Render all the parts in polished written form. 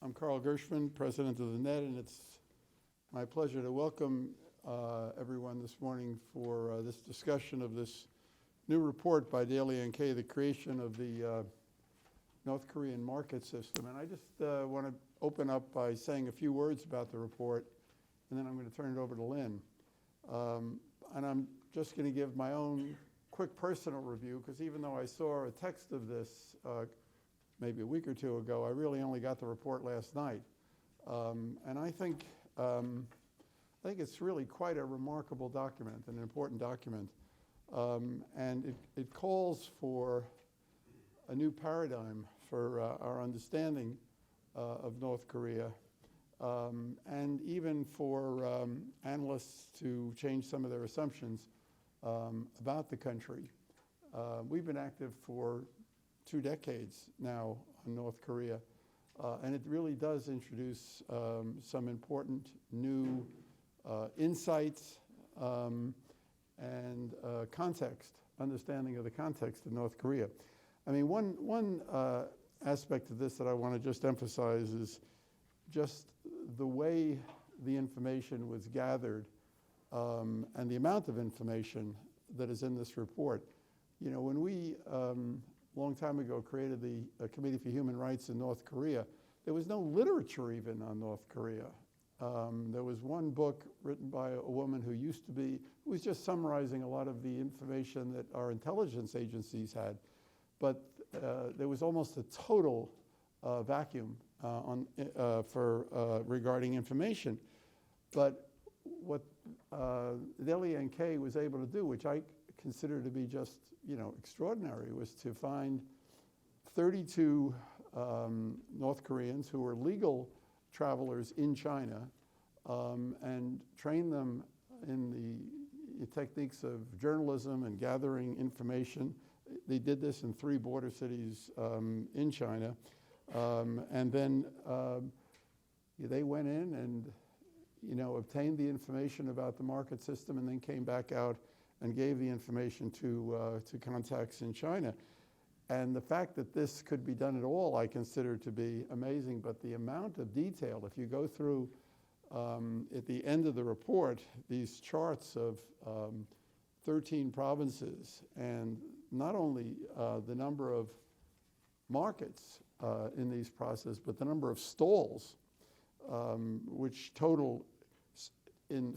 I'm Carl Gershman, president of the NED, and it's my pleasure to welcome everyone this morning for this discussion of this new report by Daly and Kay, the creation of the North Korean market system. And I just want to open up by saying a few words about the report, and then I'm going to turn it over to Lynn. And I'm just going to give my own quick personal review, because even though I saw a text of this maybe a week or two ago, I really only got the report last night. And I think it's really quite a remarkable document, an important document. And it calls for a new paradigm for our understanding of North Korea, and even for analysts to change some of their assumptions about the country. We've been active for 2 decades now on North Korea, and it really does introduce some important new insights and context, understanding of the context of North Korea. I mean, one aspect of this that I want to just emphasize is just the way the information was gathered and the amount of information that is in this report. You know, when we long time ago created the Committee for Human Rights in North Korea, there was no literature even on North Korea. There was one book written by a woman who was just summarizing a lot of the information that our intelligence agencies had. But there was almost a total vacuum regarding information. But what Daly and Kay was able to do, which I consider to be just extraordinary, was to find 32 North Koreans who were legal travelers in China and train them in the techniques of journalism and gathering information. They did this in 3 border cities in China, and then they went in and obtained the information about the market system, and then came back out and gave the information to contacts in China. And the fact that this could be done at all, I consider to be amazing. But the amount of detail, if you go through at the end of the report, these charts of 13 provinces, and not only the number of markets in these processes, but the number of stalls, which total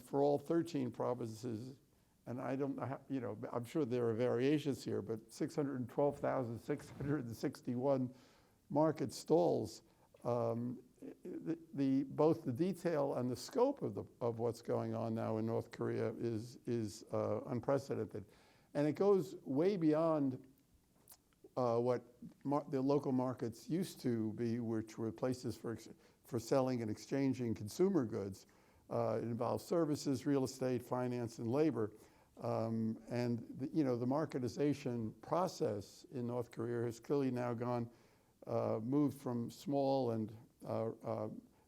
for all 13 provinces, and I don't know, I'm sure there are variations here, but 612,661 market stalls. Both the detail and the scope of what's going on now in North Korea is unprecedented, and it goes way beyond what the local markets used to be, which were places for selling and exchanging consumer goods. It involves services, real estate, finance, and labor. And the marketization process in North Korea has clearly now moved from small and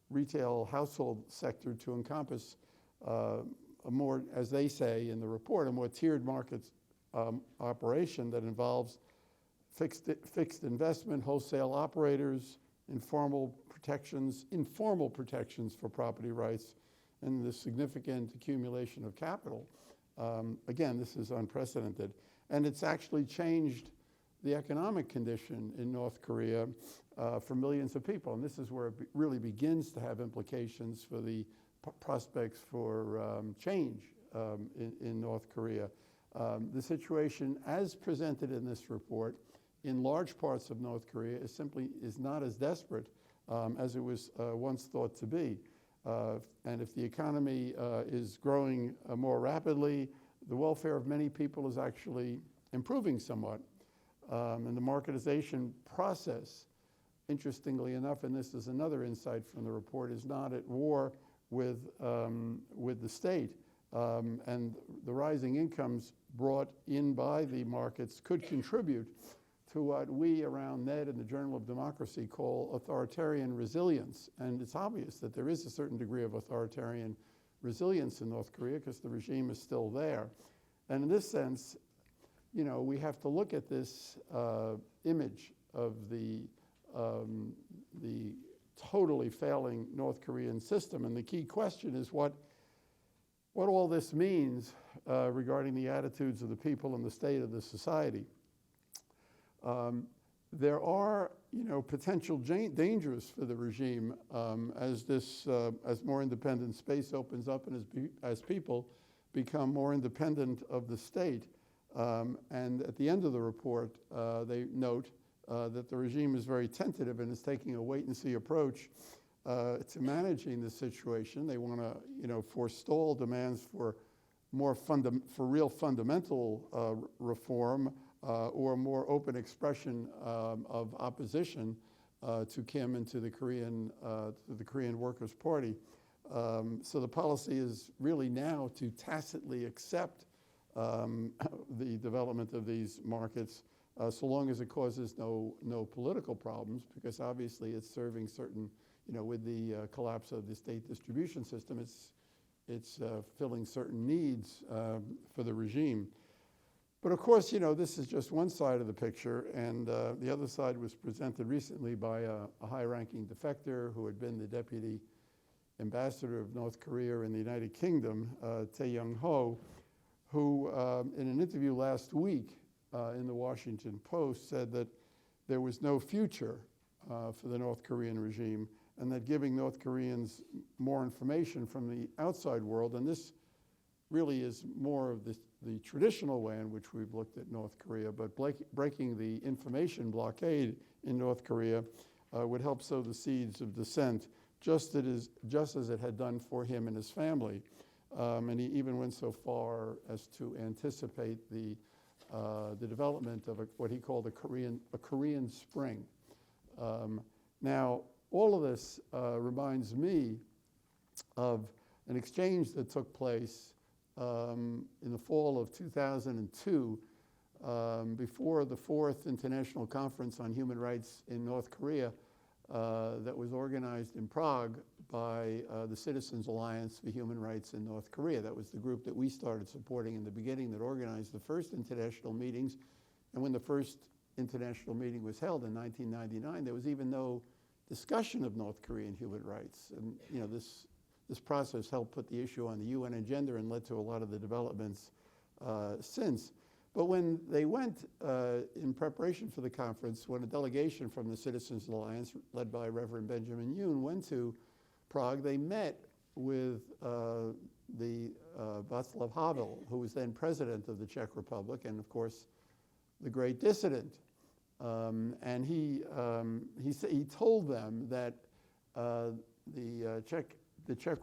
retail household sector to encompass a more, as they say in the report, a more tiered market operation that involves fixed investment, wholesale operators, informal protections for property rights, and the significant accumulation of capital. Again, this is unprecedented. And it's actually changed the economic condition in North Korea for millions of people. And this is where it really begins to have implications for the prospects for change in North Korea. The situation as presented in this report in large parts of North Korea is not as desperate as it was once thought to be. And if the economy is growing more rapidly, the welfare of many people is actually improving somewhat. And the marketization process, interestingly enough, and this is another insight from the report, is not at war with the state. And the rising incomes brought in by the markets could contribute to what we around NED and the Journal of Democracy call authoritarian resilience. And it's obvious that there is a certain degree of authoritarian resilience in North Korea because the regime is still there. And in this sense, we have to look at this image of the totally failing North Korean system. And the key question is what all this means regarding the attitudes of the people and the state of the society. There are, potential dangers for the regime as more independent space opens up and as people become more independent of the state. And at the end of the report, they note that the regime is very tentative and is taking a wait-and-see approach to managing the situation. They want to, forestall demands for real fundamental reform or more open expression of opposition to Kim and to the Korean Workers' Party. So the policy is really now to tacitly accept the development of these markets so long as it causes no political problems, because obviously it's serving certain, with the collapse of the state distribution system, it's filling certain needs for the regime. But of course, this is just one side of the picture, and the other side was presented recently by a high-ranking defector who had been the deputy ambassador of North Korea in the United Kingdom, Tae Young-ho, who in an interview last week in the Washington Post said that there was no future for the North Korean regime, and that giving North Koreans more information from the outside world, and this really is more of the traditional way in which we've looked at North Korea, but breaking the information blockade in North Korea would help sow the seeds of dissent, just as it had done for him and his family. And he even went so far as to anticipate the development of what he called a Korean Spring. Now, all of this reminds me of an exchange that took place in the fall of 2002 before the 4th International Conference on Human Rights in North Korea that was organized in Prague by the Citizens Alliance for Human Rights in North Korea. That was the group that we started supporting in the beginning that organized the first international meetings. And when the first international meeting was held in 1999, there was even no discussion of North Korean human rights. And this process helped put the issue on the UN agenda and led to a lot of the developments since. But when they went in preparation for the conference, when a delegation from the Citizens Alliance, led by Reverend Benjamin Yoon, went to Prague, they met with the Václav Havel, who was then president of the Czech Republic, and of course, the great dissident. And he told them that the Czech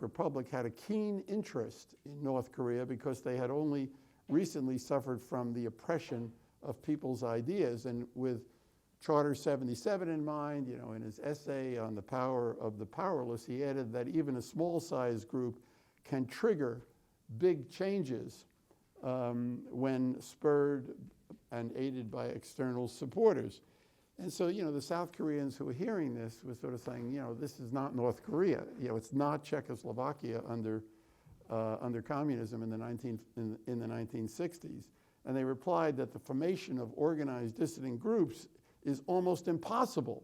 Republic had a keen interest in North Korea because they had only recently suffered from the oppression of people's ideas. And with Charter 77 in mind, in his essay on the power of the powerless, he added that even a small-sized group can trigger big changes when spurred and aided by external supporters. And so, the South Koreans who were hearing this were sort of saying, this is not North Korea. It's not Czechoslovakia under communism in the 1960s. And they replied that the formation of organized dissident groups is almost impossible,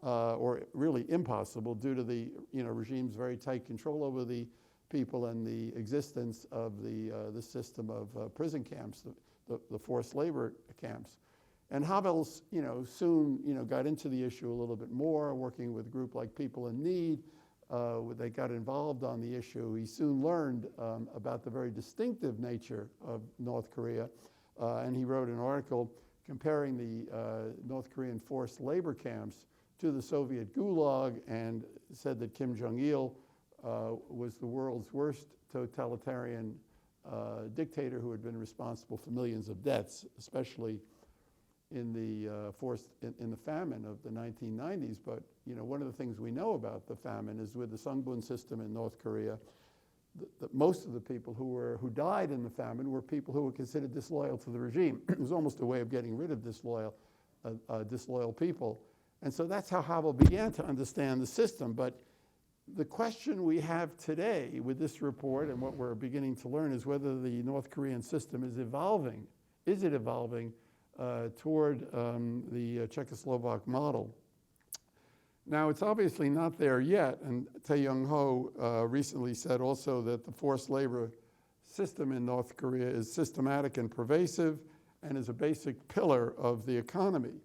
or really impossible, due to the regime's very tight control over the people and the existence of the system of prison camps, the forced labor camps. And Havel, soon, got into the issue a little bit more, working with a group like People in Need. They got involved on the issue. He soon learned about the very distinctive nature of North Korea, and he wrote an article comparing the North Korean forced labor camps to the Soviet Gulag, and said that Kim Jong-il was the world's worst totalitarian dictator who had been responsible for millions of deaths, especially in the famine of the 1990s. But one of the things we know about the famine is with the Sungbun system in North Korea, most of the people who died in the famine were people who were considered disloyal to the regime. It was almost a way of getting rid of disloyal people. And so that's how Havel began to understand the system. But the question we have today with this report and what we're beginning to learn is whether the North Korean system is evolving. Is it evolving toward the Czechoslovak model? Now, it's obviously not there yet, and Tae Young-ho recently said also that the forced labor system in North Korea is systematic and pervasive and is a basic pillar of the economy.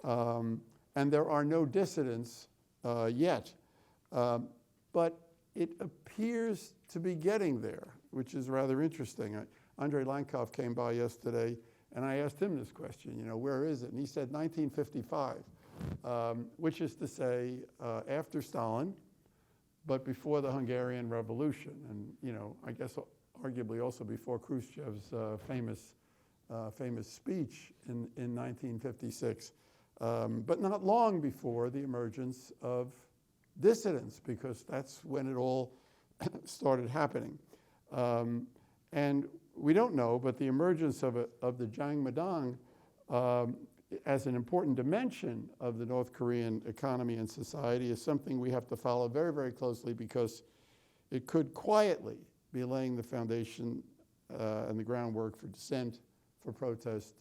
And there are no dissidents yet. But it appears to be getting there, which is rather interesting. Andrei Lankov came by yesterday, and I asked him this question, where is it? And he said 1955, which is to say after Stalin, but before the Hungarian Revolution, and I guess arguably also before Khrushchev's famous speech in 1956, but not long before the emergence of dissidents, because that's when it all started happening. And we don't know, but the emergence of the Jangmadang as an important dimension of the North Korean economy and society is something we have to follow very, very closely, because it could quietly be laying the foundation and the groundwork for dissent, for protest,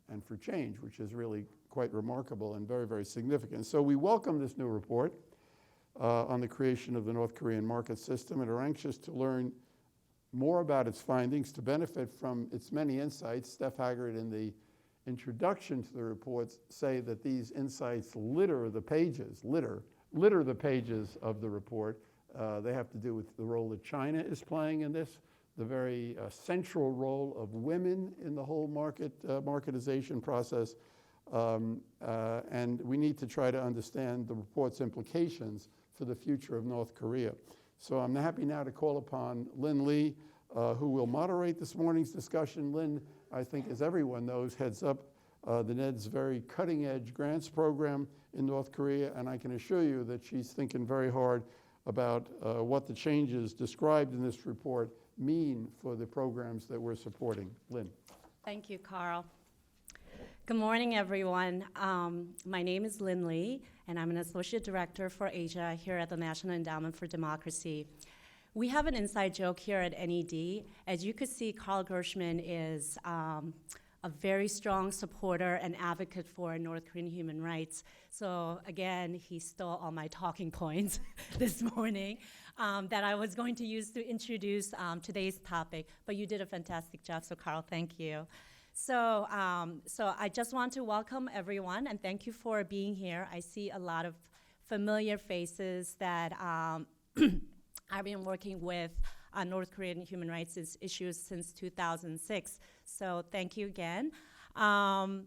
and for change, which is really quite remarkable and very, very significant. So we welcome this new report on the creation of the North Korean market system and are anxious to learn more about its findings to benefit from its many insights. Steph Haggard, in the introduction to the reports, say that these insights litter the pages of the report. They have to do with the role that China is playing in this, the very central role of women in the whole marketization process, and we need to try to understand the report's implications for the future of North Korea. So I'm happy now to call upon Lynn Lee, who will moderate this morning's discussion. Lynn, I think, as everyone knows, heads up the NED's very cutting-edge grants program in North Korea, and I can assure you that she's thinking very hard about what the changes described in this report mean for the programs that we're supporting. Lynn. Thank you, Carl. Good morning, everyone. My name is Lynn Lee, and I'm an Associate Director for Asia here at the National Endowment for Democracy. We have an inside joke here at NED. As you could see, Carl Gershman is a very strong supporter and advocate for North Korean human rights. So again, he stole all my talking points this morning that I was going to use to introduce today's topic, but you did a fantastic job, so Carl, thank you. So I just want to welcome everyone and thank you for being here. I see a lot of familiar faces that I've been working with North Korean human rights issues since 2006. So thank you again. So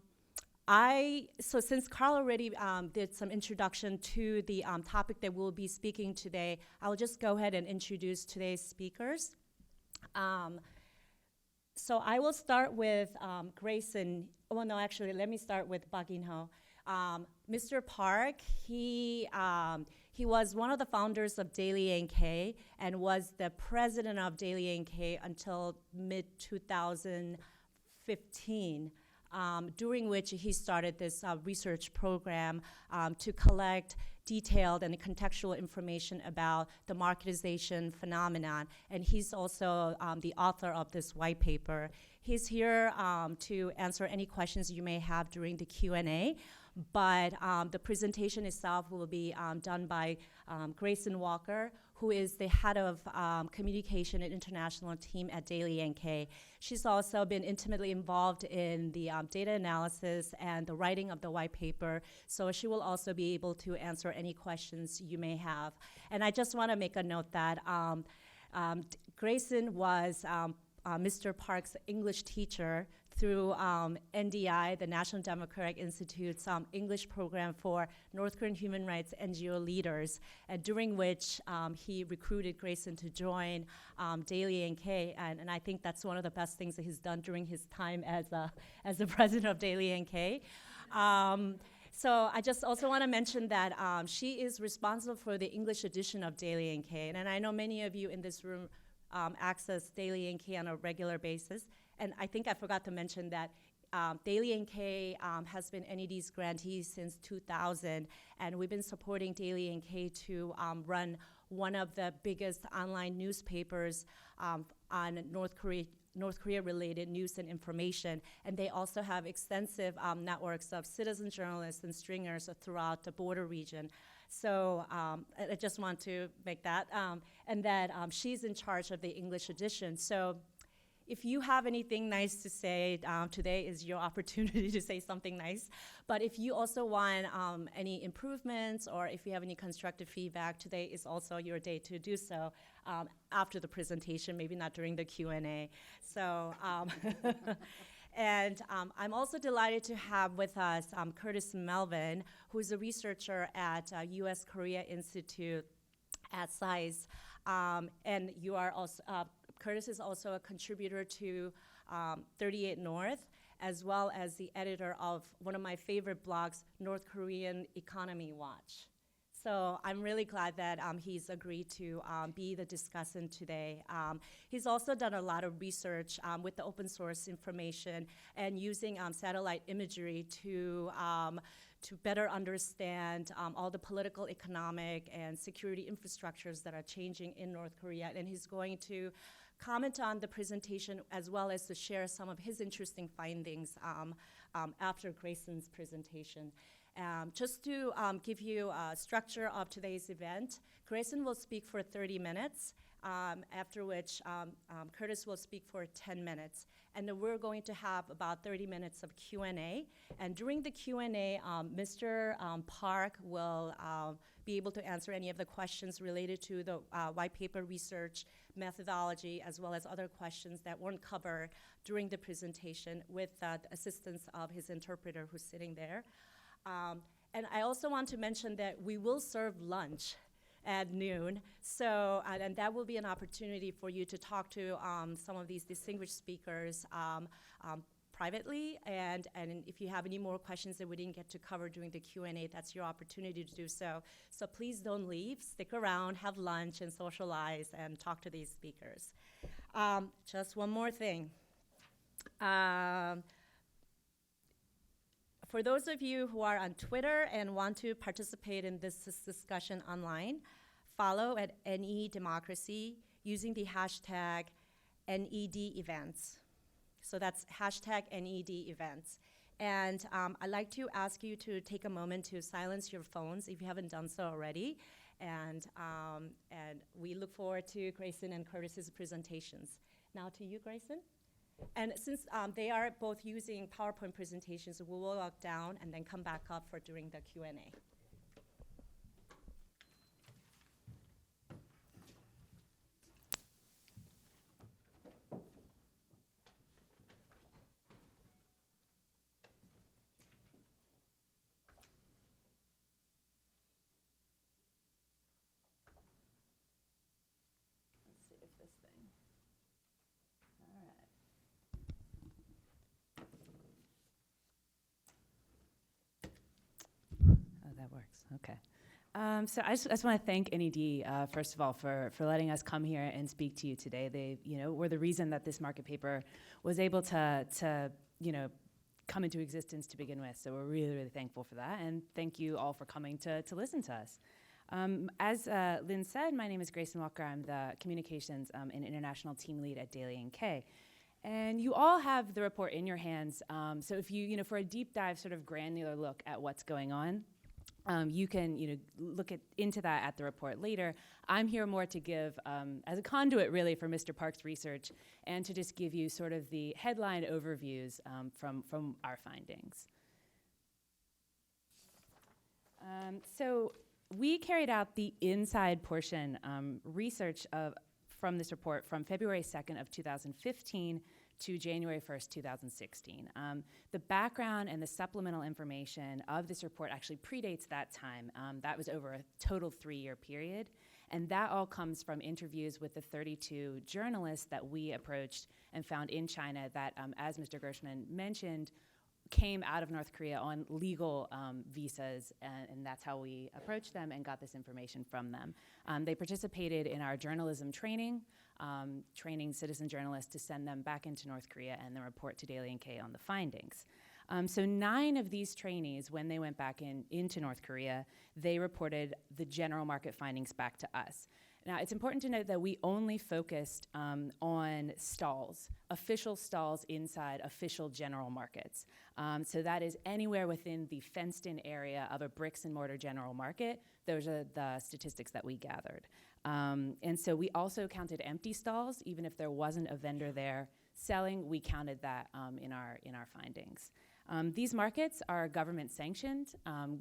since Carl already did some introduction to the topic that we'll be speaking today, I'll just go ahead and introduce today's speakers. So I will start with Grayson. Well, no, actually, let me start with Park In-ho. Mr. Park, he was one of the founders of Daily NK and was the president of Daily NK until mid-2015, during which he started this research program to collect detailed and contextual information about the marketization phenomenon. And he's also the author of this white paper. He's here to answer any questions you may have during the Q&A. But the presentation itself will be done by Grayson Walker, who is the head of communication and international team at Daily NK. She's also been intimately involved in the data analysis and the writing of the white paper, so she will also be able to answer any questions you may have. And I just want to make a note that Grayson was Mr. Park's English teacher through NDI, the National Democratic Institute's English program for North Korean human rights NGO leaders, during which he recruited Grayson to join Daily NK, and I think that's one of the best things that he's done during his time as the president of Daily NK. So I just also want to mention that she is responsible for the English edition of Daily NK, and I know many of you in this room access Daily NK on a regular basis. And I think I forgot to mention that Daily NK has been NED's grantee since 2000, and we've been supporting Daily NK to run one of the biggest online newspapers on North Korea North Korea-related news and information, and they also have extensive networks of citizen journalists and stringers throughout the border region. So I just want to make that, and that she's in charge of the English edition. So if you have anything nice to say, today is your opportunity to say something nice. But if you also want any improvements, or if you have any constructive feedback, today is also your day to do so after the presentation, maybe not during the Q&A. So, and I'm also delighted to have with us Curtis Melvin, who's a researcher at U.S. Korea Institute at SAIS. And you are also, Curtis is also a contributor to 38 North, as well as the editor of one of my favorite blogs, North Korean Economy Watch. So I'm really glad that he's agreed to be the discussant today. He's also done a lot of research with the open source information and using satellite imagery to better understand all the political, economic, and security infrastructures that are changing in North Korea. And he's going to comment on the presentation as well as to share some of his interesting findings after Grayson's presentation. Just to give you a structure of today's event, Grayson will speak for 30 minutes, after which Curtis will speak for 10 minutes. And then we're going to have about 30 minutes of Q&A. And during the Q&A, Mr. Park will be able to answer any of the questions related to the white paper research methodology, as well as other questions that weren't covered during the presentation with the assistance of his interpreter who's sitting there. And I also want to mention that we will serve lunch at noon, so and that will be an opportunity for you to talk to some of these distinguished speakers privately, and if you have any more questions that we didn't get to cover during the Q&A, that's your opportunity to do so. So please don't leave, stick around, have lunch, and socialize, and talk to these speakers. Just one more thing. For those of you who are on Twitter and want to participate in this discussion online, follow at NE Democracy using the hashtag NEDEvents. So that's hashtag NEDEvents. And I'd like to ask you to take a moment to silence your phones if you haven't done so already. And we look forward to Grayson and Curtis's presentations. Now to you, Grayson. And since they are both using PowerPoint presentations, we will walk down and then come back up for during the Q&A. Let's see if this thing. All right. That works, okay. So I just want to thank NED, first of all, for letting us come here and speak to you today. They, were the reason that this market paper was able to come into existence to begin with. So we're really, really thankful for that. And thank you all for coming to listen to us. As Lynn said, my name is Grayson Walker. I'm the Communications and International Team Lead at Daily NK. And you all have the report in your hands. So if you, for a deep dive, sort of granular look at what's going on, you can, look into that at the report later. I'm here more to give, as a conduit really for Mr. Park's research, and to just give you sort of the headline overviews from our findings. So we carried out the inside portion research from this report from February 2nd of 2015 to January 1st, 2016. The background and the supplemental information of this report actually predates that time. That was over a total 3-year period. And that all comes from interviews with the 32 journalists that we approached and found in China that, as Mr. Gershman mentioned, came out of North Korea on legal visas, and that's how we approached them and got this information from them. They participated in our journalism training, training citizen journalists to send them back into North Korea and then report to Daily NK on the findings. So 9 of these trainees, when they went back into North Korea, they reported the general market findings back to us. Now, it's important to note that we only focused on stalls, official stalls inside official general markets. So that is anywhere within the fenced-in area of a bricks and mortar general market. Those are the statistics that we gathered. And so we also counted empty stalls, even if there wasn't a vendor there selling. We counted that in our findings. These markets are government sanctioned.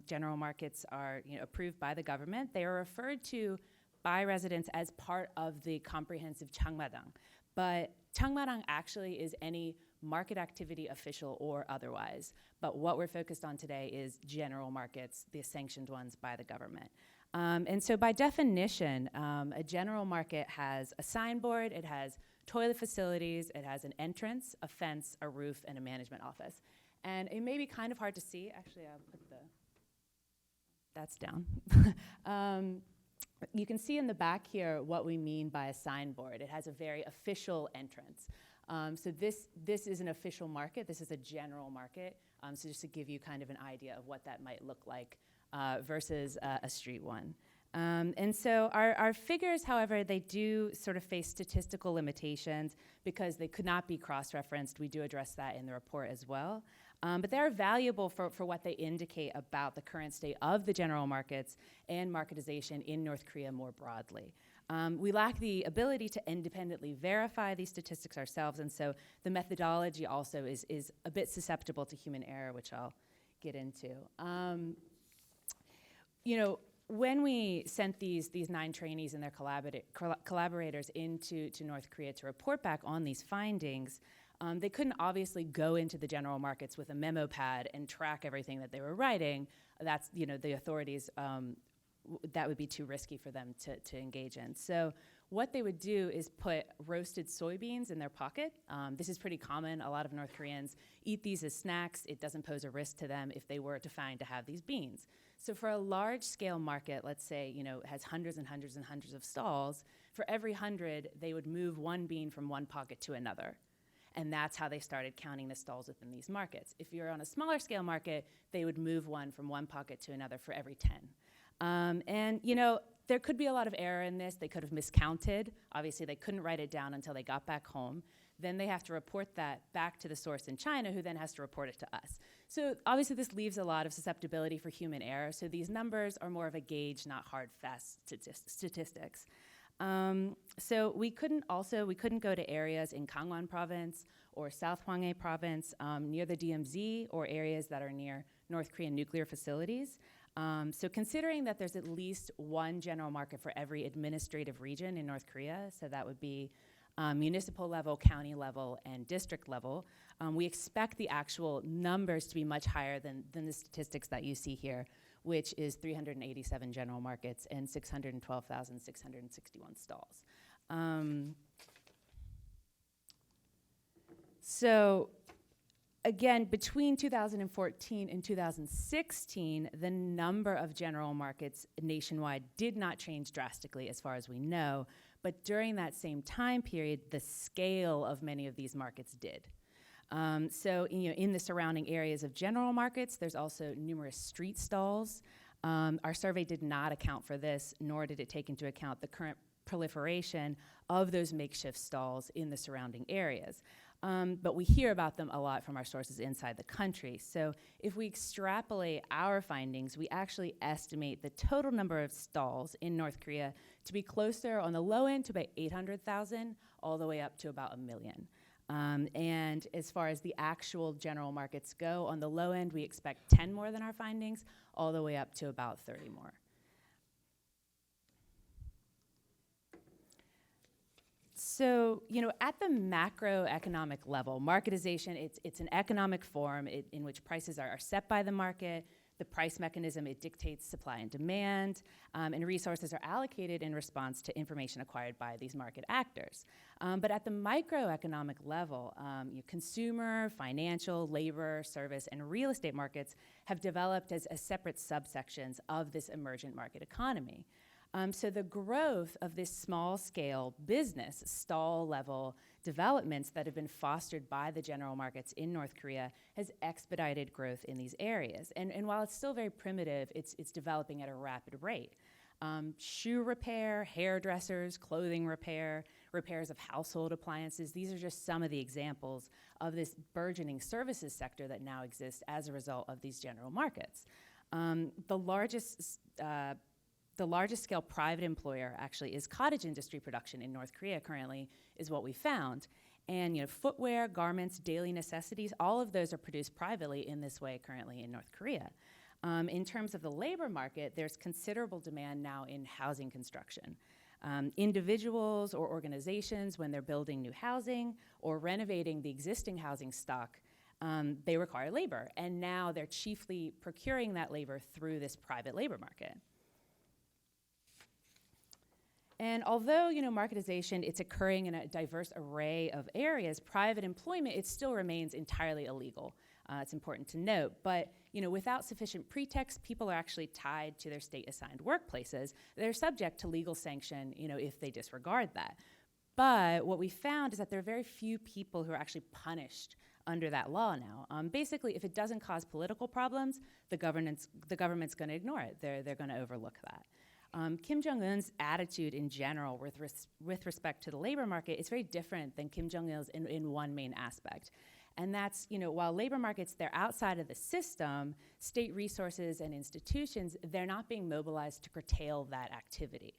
General markets are approved by the government. They are referred to by residents as part of the comprehensive Changmadang. But Changmadang actually is any market activity, official or otherwise. But what we're focused on today is general markets, the sanctioned ones by the government. And so by definition, a general market has a signboard, it has toilet facilities, it has an entrance, a fence, a roof, and a management office. And it may be kind of hard to see. Actually, I'll put that's down. You can see in the back here what we mean by a signboard. It has a very official entrance. So this is an official market. This is a general market. So just to give you kind of an idea of what that might look like versus a street one. And so our figures, however, they do sort of face statistical limitations because they could not be cross-referenced. We do address that in the report as well. But they're valuable for what they indicate about the current state of the general markets and marketization in North Korea more broadly. We lack the ability to independently verify these statistics ourselves, and so the methodology also is a bit susceptible to human error, which I'll get into. When we sent these 9 trainees and their collaborators into North Korea to report back on these findings, they couldn't obviously go into the general markets with a memo pad and track everything that they were writing. That's, the authorities, that would be too risky for them to engage in. So what they would do is put roasted soybeans in their pocket. This is pretty common. A lot of North Koreans eat these as snacks. It doesn't pose a risk to them if they were to find to have these beans. So for a large-scale market, let's say, has hundreds and hundreds and hundreds of stalls, for every 100, they would move one bean from one pocket to another. And that's how they started counting the stalls within these markets. If you're on a smaller scale market, they would move one from one pocket to another for every 10. There could be a lot of error in this. They could have miscounted. Obviously, they couldn't write it down until they got back home. Then they have to report that back to the source in China, who then has to report it to us. So obviously, this leaves a lot of susceptibility for human error. So these numbers are more of a gauge, not hard, fast statistics. So we couldn't go to areas in Gangwon province or South Hwanghae province near the DMZ or areas that are near North Korean nuclear facilities. So considering that there's at least one general market for every administrative region in North Korea, so that would be municipal level, county level, and district level, we expect the actual numbers to be much higher than the statistics that you see here, which is 387 general markets and 612,661 stalls. So again, between 2014 and 2016, the number of general markets nationwide did not change drastically as far as we know, but during that same time period, the scale of many of these markets did. So in the surrounding areas of general markets, there's also numerous street stalls. Our survey did not account for this, nor did it take into account the current proliferation of those makeshift stalls in the surrounding areas. But we hear about them a lot from our sources inside the country. So if we extrapolate our findings, we actually estimate the total number of stalls in North Korea to be closer on the low end to about 800,000, all the way up to about 1 million. And as far as the actual general markets go, on the low end, we expect 10 more than our findings, all the way up to about 30 more. So, at the macroeconomic level, marketization, it's an economic form in which prices are set by the market. The price mechanism, it dictates supply and demand, and resources are allocated in response to information acquired by these market actors. But at the microeconomic level, consumer, financial, labor, service, and real estate markets have developed as separate subsections of this emergent market economy. So the growth of this small-scale business, stall-level developments that have been fostered by the general markets in North Korea has expedited growth in these areas. And while it's still very primitive, it's developing at a rapid rate. shoe repair, hairdressers, clothing repair, repairs of household appliances. These are just some of the examples of this burgeoning services sector that now exists as a result of these general markets. The largest scale private employer actually is cottage industry production in North Korea currently, is what we found. And footwear, garments, daily necessities, all of those are produced privately in this way currently in North Korea. In terms of the labor market, there's considerable demand now in housing construction. Individuals or organizations, when they're building new housing or renovating the existing housing stock, they require labor. And now they're chiefly procuring that labor through this private labor market. And although, marketization, it's occurring in a diverse array of areas, private employment, it still remains entirely illegal. It's important to note. But, without sufficient pretext, people are actually tied to their state-assigned workplaces. They're subject to legal sanction, if they disregard that. But what we found is that there are very few people who are actually punished under that law now. Basically, if it doesn't cause political problems, the government's going to ignore it. They're going to overlook that. Kim Jong-un's attitude in general with respect to the labor market is very different than Kim Jong-il's in one main aspect. And that's, while labor markets, they're outside of the system, state resources and institutions, they're not being mobilized to curtail that activity.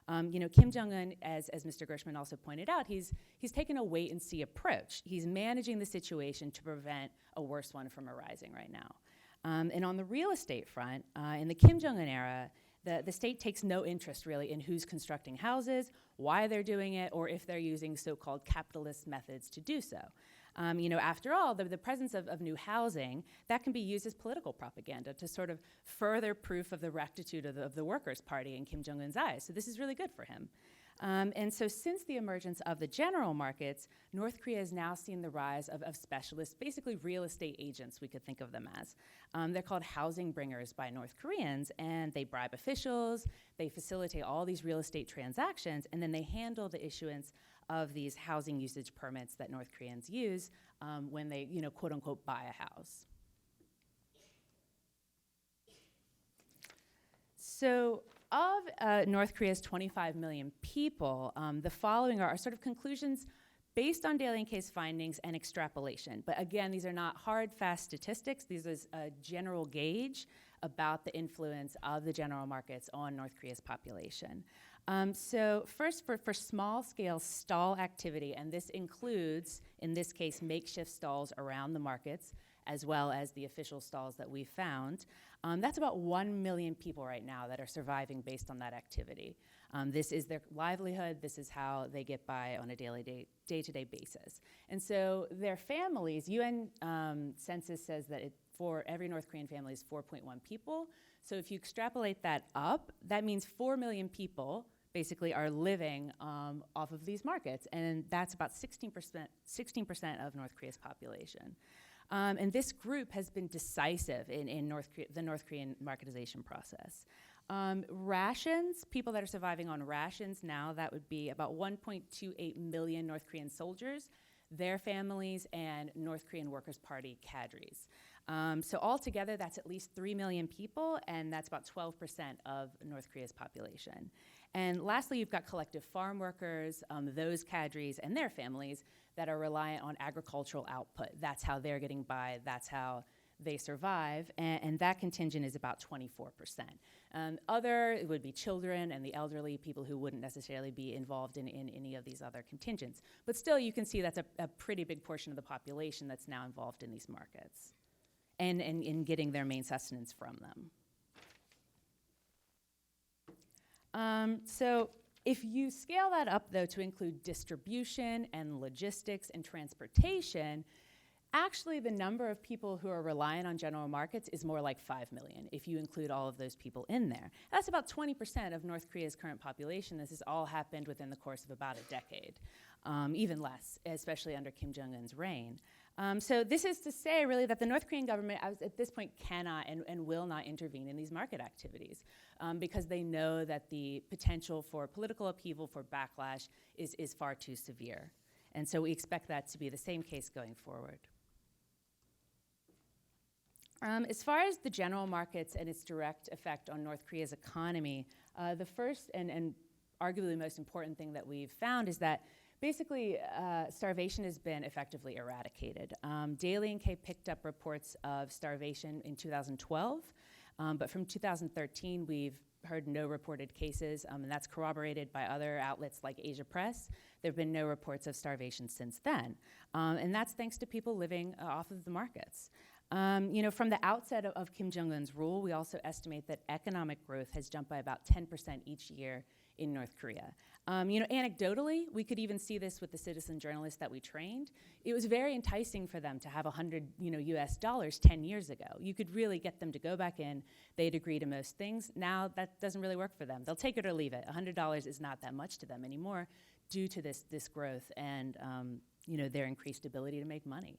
Kim Jong-un, as Mr. Gershman also pointed out, he's taken a wait-and-see approach. He's managing the situation to prevent a worse one from arising right now. And on the real estate front, in the Kim Jong-un era, the state takes no interest really in who's constructing houses, why they're doing it, or if they're using so-called capitalist methods to do so. After all, the presence of new housing, that can be used as political propaganda to sort of further proof of the rectitude of the Workers' Party in Kim Jong-un's eyes. So this is really good for him. And so since the emergence of the general markets, North Korea has now seen the rise of specialists, basically real estate agents, we could think of them as. They're called housing bringers by North Koreans, and they bribe officials, they facilitate all these real estate transactions, and then they handle the issuance of these housing usage permits that North Koreans use when they, quote unquote, buy a house. So of North Korea's 25 million people, the following are sort of conclusions based on daily and case findings and extrapolation. But again, these are not hard, fast statistics. These is a general gauge about the influence of the general markets on North Korea's population. So first, for small-scale stall activity, and this includes, in this case, makeshift stalls around the markets, as well as the official stalls that we found, that's about 1 million people right now that are surviving based on that activity. This is their livelihood. This is how they get by on a day-to-day basis. And so their families, UN census says that for every North Korean family is 4.1 people. So if you extrapolate that up, that means 4 million people basically are living off of these markets, and that's about 16% of North Korea's population. And this group has been decisive in the North Korean marketization process. Rations, people that are surviving on rations now, that would be about 1.28 million North Korean soldiers, their families, and North Korean Workers' Party cadres. So altogether, that's at least 3 million people, and that's about 12% of North Korea's population. And lastly, you've got collective farm workers, those cadres and their families that are reliant on agricultural output. That's how they're getting by. That's how they survive. And that contingent is about 24%. It would be children and the elderly, people who wouldn't necessarily be involved in any of these other contingents. But still, you can see that's a pretty big portion of the population that's now involved in these markets and in getting their main sustenance from them. So if you scale that up, though, to include distribution and logistics and transportation, actually the number of people who are reliant on general markets is more like 5 million if you include all of those people in there. That's about 20% of North Korea's current population. This has all happened within the course of about a decade, even less, especially under Kim Jong-un's reign. So this is to say, really, that the North Korean government at this point cannot and will not intervene in these market activities because they know that the potential for political upheaval, for backlash, is far too severe. And so we expect that to be the same case going forward. As far as the general markets and its direct effect on North Korea's economy, The first and arguably the most important thing that we've found is that basically starvation has been effectively eradicated. Daly and Kay picked up reports of starvation in 2012, but from 2013 we've heard no reported cases, and that's corroborated by other outlets like Asia Press. There have been no reports of starvation since then, and that's thanks to people living off of the markets. From the outset of Kim Jong-un's rule, we also estimate that economic growth has jumped by about 10% each year in North Korea. Anecdotally, we could even see this with the citizen journalists that we trained. It was very enticing for them to have $100, US dollars 10 years ago. You could really get them to go back in. They'd agree to most things. Now that doesn't really work for them. They'll take it or leave it. $100 is not that much to them anymore due to this growth and their increased ability to make money.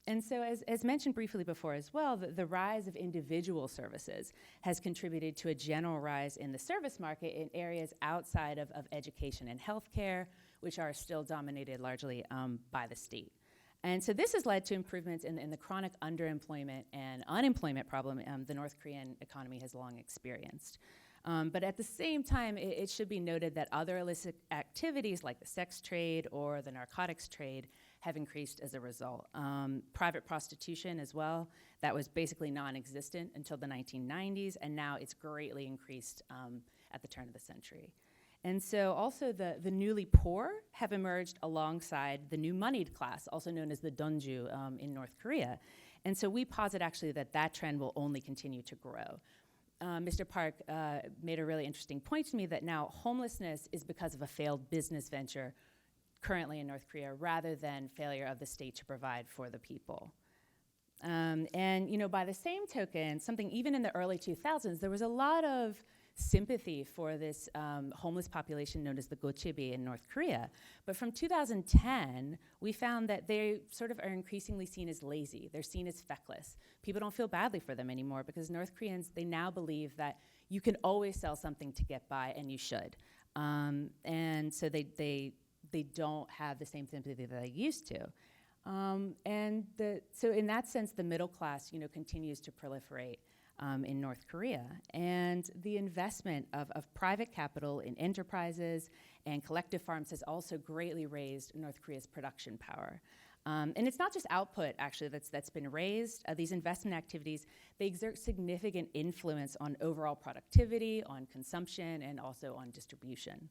And so as mentioned briefly before as well, the rise of individual services has contributed to a general rise in the service market in areas outside of education and healthcare, which are still dominated largely by the state. And so this has led to improvements in the chronic underemployment and unemployment problem the North Korean economy has long experienced. But at the same time, it should be noted that other illicit activities like the sex trade or the narcotics trade have increased as a result. Private prostitution as well, that was basically non-existent until the 1990s, and now it's greatly increased at the turn of the century. And so also the newly poor have emerged alongside the new moneyed class, also known as the Donju in North Korea. And so we posit actually that trend will only continue to grow. Mr. Park made a really interesting point to me that now homelessness is because of a failed business venture currently in North Korea rather than failure of the state to provide for the people. By the same token, something even in the early 2000s, there was a lot of sympathy for this homeless population known as the Gochibi in North Korea. But from 2010, we found that they sort of are increasingly seen as lazy. They're seen as feckless. People don't feel badly for them anymore because North Koreans, they now believe that you can always sell something to get by, and you should. And so they don't have the same sympathy that they used to. So in that sense, the middle class, continues to proliferate in North Korea. And the investment of private capital in enterprises and collective farms has also greatly raised North Korea's production power. And it's not just output, actually, that's been raised. These investment activities, they exert significant influence on overall productivity, on consumption, and also on distribution.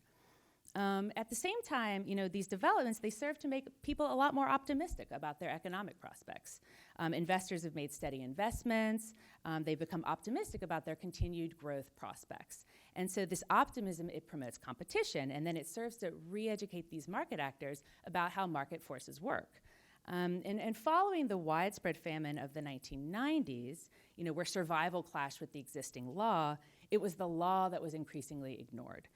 At the same time, these developments, they serve to make people a lot more optimistic about their economic prospects. Investors have made steady investments. They've become optimistic about their continued growth prospects. And so this optimism, it promotes competition, and then it serves to re-educate these market actors about how market forces work. And following the widespread famine of the 1990s, where survival clashed with the existing law, it was the law that was increasingly ignored.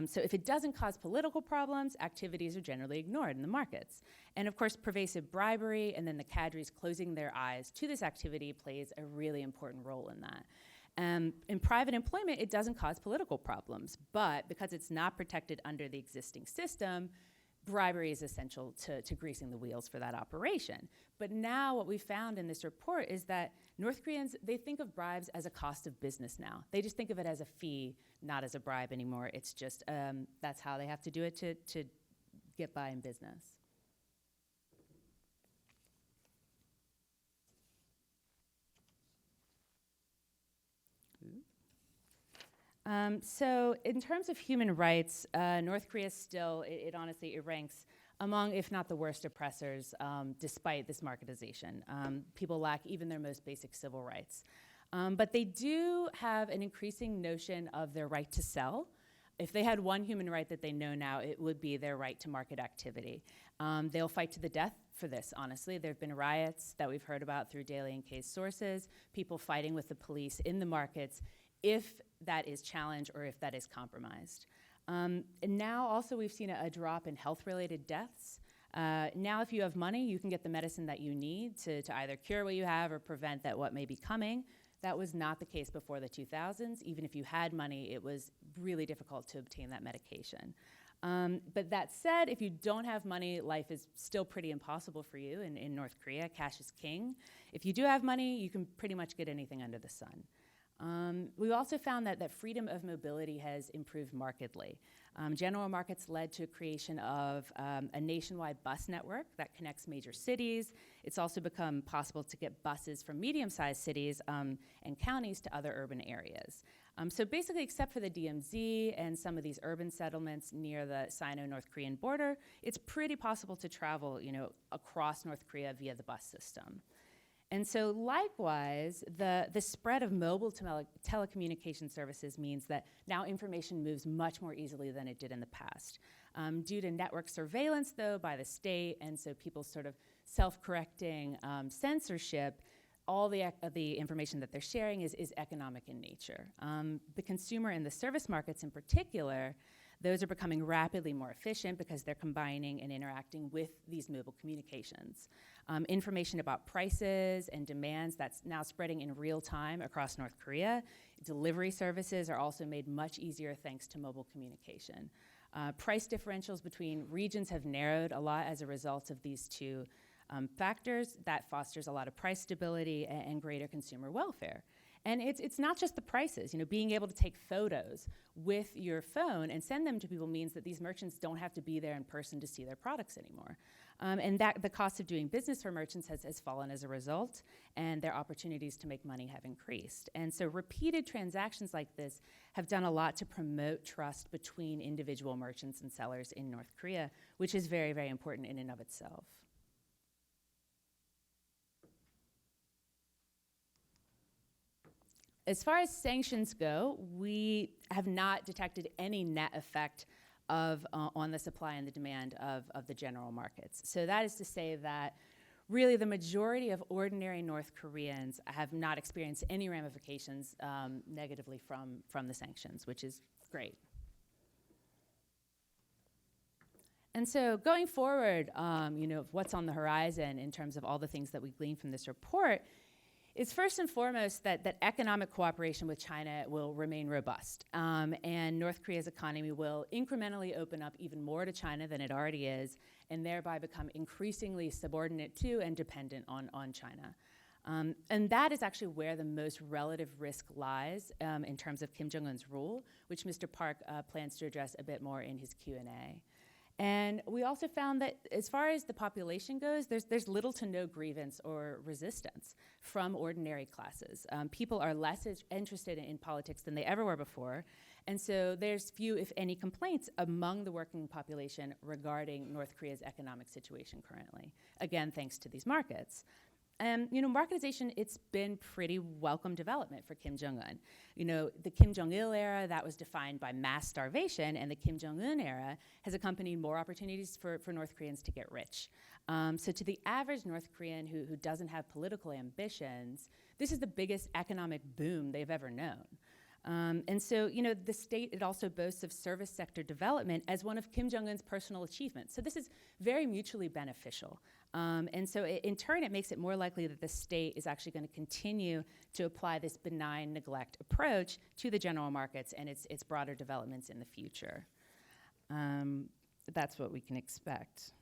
So if it doesn't cause political problems, activities are generally ignored in the markets. And of course, pervasive bribery and then the cadres closing their eyes to this activity plays a really important role in that. In private employment, it doesn't cause political problems, but because it's not protected under the existing system, bribery is essential to greasing the wheels for that operation. But now what we found in this report is that North Koreans, they think of bribes as a cost of business now. They just think of it as a fee, not as a bribe anymore. It's just, that's how they have to do it to get by in business. So in terms of human rights, North Korea still, it honestly, it ranks among, if not the worst oppressors, despite this marketization. People lack even their most basic civil rights. But they do have an increasing notion of their right to sell. If they had one human right that they know now, it would be their right to market activity. They'll fight to the death for this, honestly. There have been riots that we've heard about through Daly and Kay's sources, people fighting with the police in the markets if that is challenged or if that is compromised. And now also we've seen a drop in health-related deaths. Now if you have money, you can get the medicine that you need to either cure what you have or prevent that what may be coming. That was not the case before the 2000s. Even if you had money, it was really difficult to obtain that medication. But that said, if you don't have money, life is still pretty impossible for you in North Korea. Cash is king. If you do have money, you can pretty much get anything under the sun. We also found that freedom of mobility has improved markedly. General markets led to a creation of a nationwide bus network that connects major cities. It's also become possible to get buses from medium-sized cities and counties to other urban areas. So basically, except for the DMZ and some of these urban settlements near the Sino-North Korean border, it's pretty possible to travel, across North Korea via the bus system. And so likewise, the spread of mobile telecommunication services means that now information moves much more easily than it did in the past. Due to network surveillance, though, by the state, and so people's sort of self-correcting censorship, all the information that they're sharing is economic in nature. The consumer and the service markets in particular, those are becoming rapidly more efficient because they're combining and interacting with these mobile communications. Information about prices and demands, that's now spreading in real time across North Korea. Delivery services are also made much easier thanks to mobile communication. Price differentials between regions have narrowed a lot as a result of these two factors. That fosters a lot of price stability and greater consumer welfare. And it's not just the prices. Being able to take photos with your phone and send them to people means that these merchants don't have to be there in person to see their products anymore. And that the cost of doing business for merchants has fallen as a result, and their opportunities to make money have increased. And so repeated transactions like this have done a lot to promote trust between individual merchants and sellers in North Korea, which is very, very important in and of itself. As far as sanctions go, we have not detected any net effect on the supply and the demand of the general markets. So that is to say that really the majority of ordinary North Koreans have not experienced any ramifications negatively from the sanctions, which is great. And so going forward, what's on the horizon in terms of all the things that we gleaned from this report is first and foremost that economic cooperation with China will remain robust. And North Korea's economy will incrementally open up even more to China than it already is, and thereby become increasingly subordinate to and dependent on China. And that is actually where the most relative risk lies in terms of Kim Jong-un's rule, which Mr. Park plans to address a bit more in his Q&A. And we also found that as far as the population goes, there's little to no grievance or resistance from ordinary classes. People are less interested in politics than they ever were before. And so there's few, if any, complaints among the working population regarding North Korea's economic situation currently. Again, thanks to these markets. Marketization, it's been pretty welcome development for Kim Jong-un. The Kim Jong-il era, that was defined by mass starvation, and the Kim Jong-un era has accompanied more opportunities for North Koreans to get rich. So to the average North Korean who doesn't have political ambitions, this is the biggest economic boom they've ever known. And so, the state, it also boasts of service sector development as one of Kim Jong-un's personal achievements. So this is very mutually beneficial. And so in turn, it makes it more likely that the state is actually going to continue to apply this benign neglect approach to the general markets and its broader developments in the future. That's what we can expect.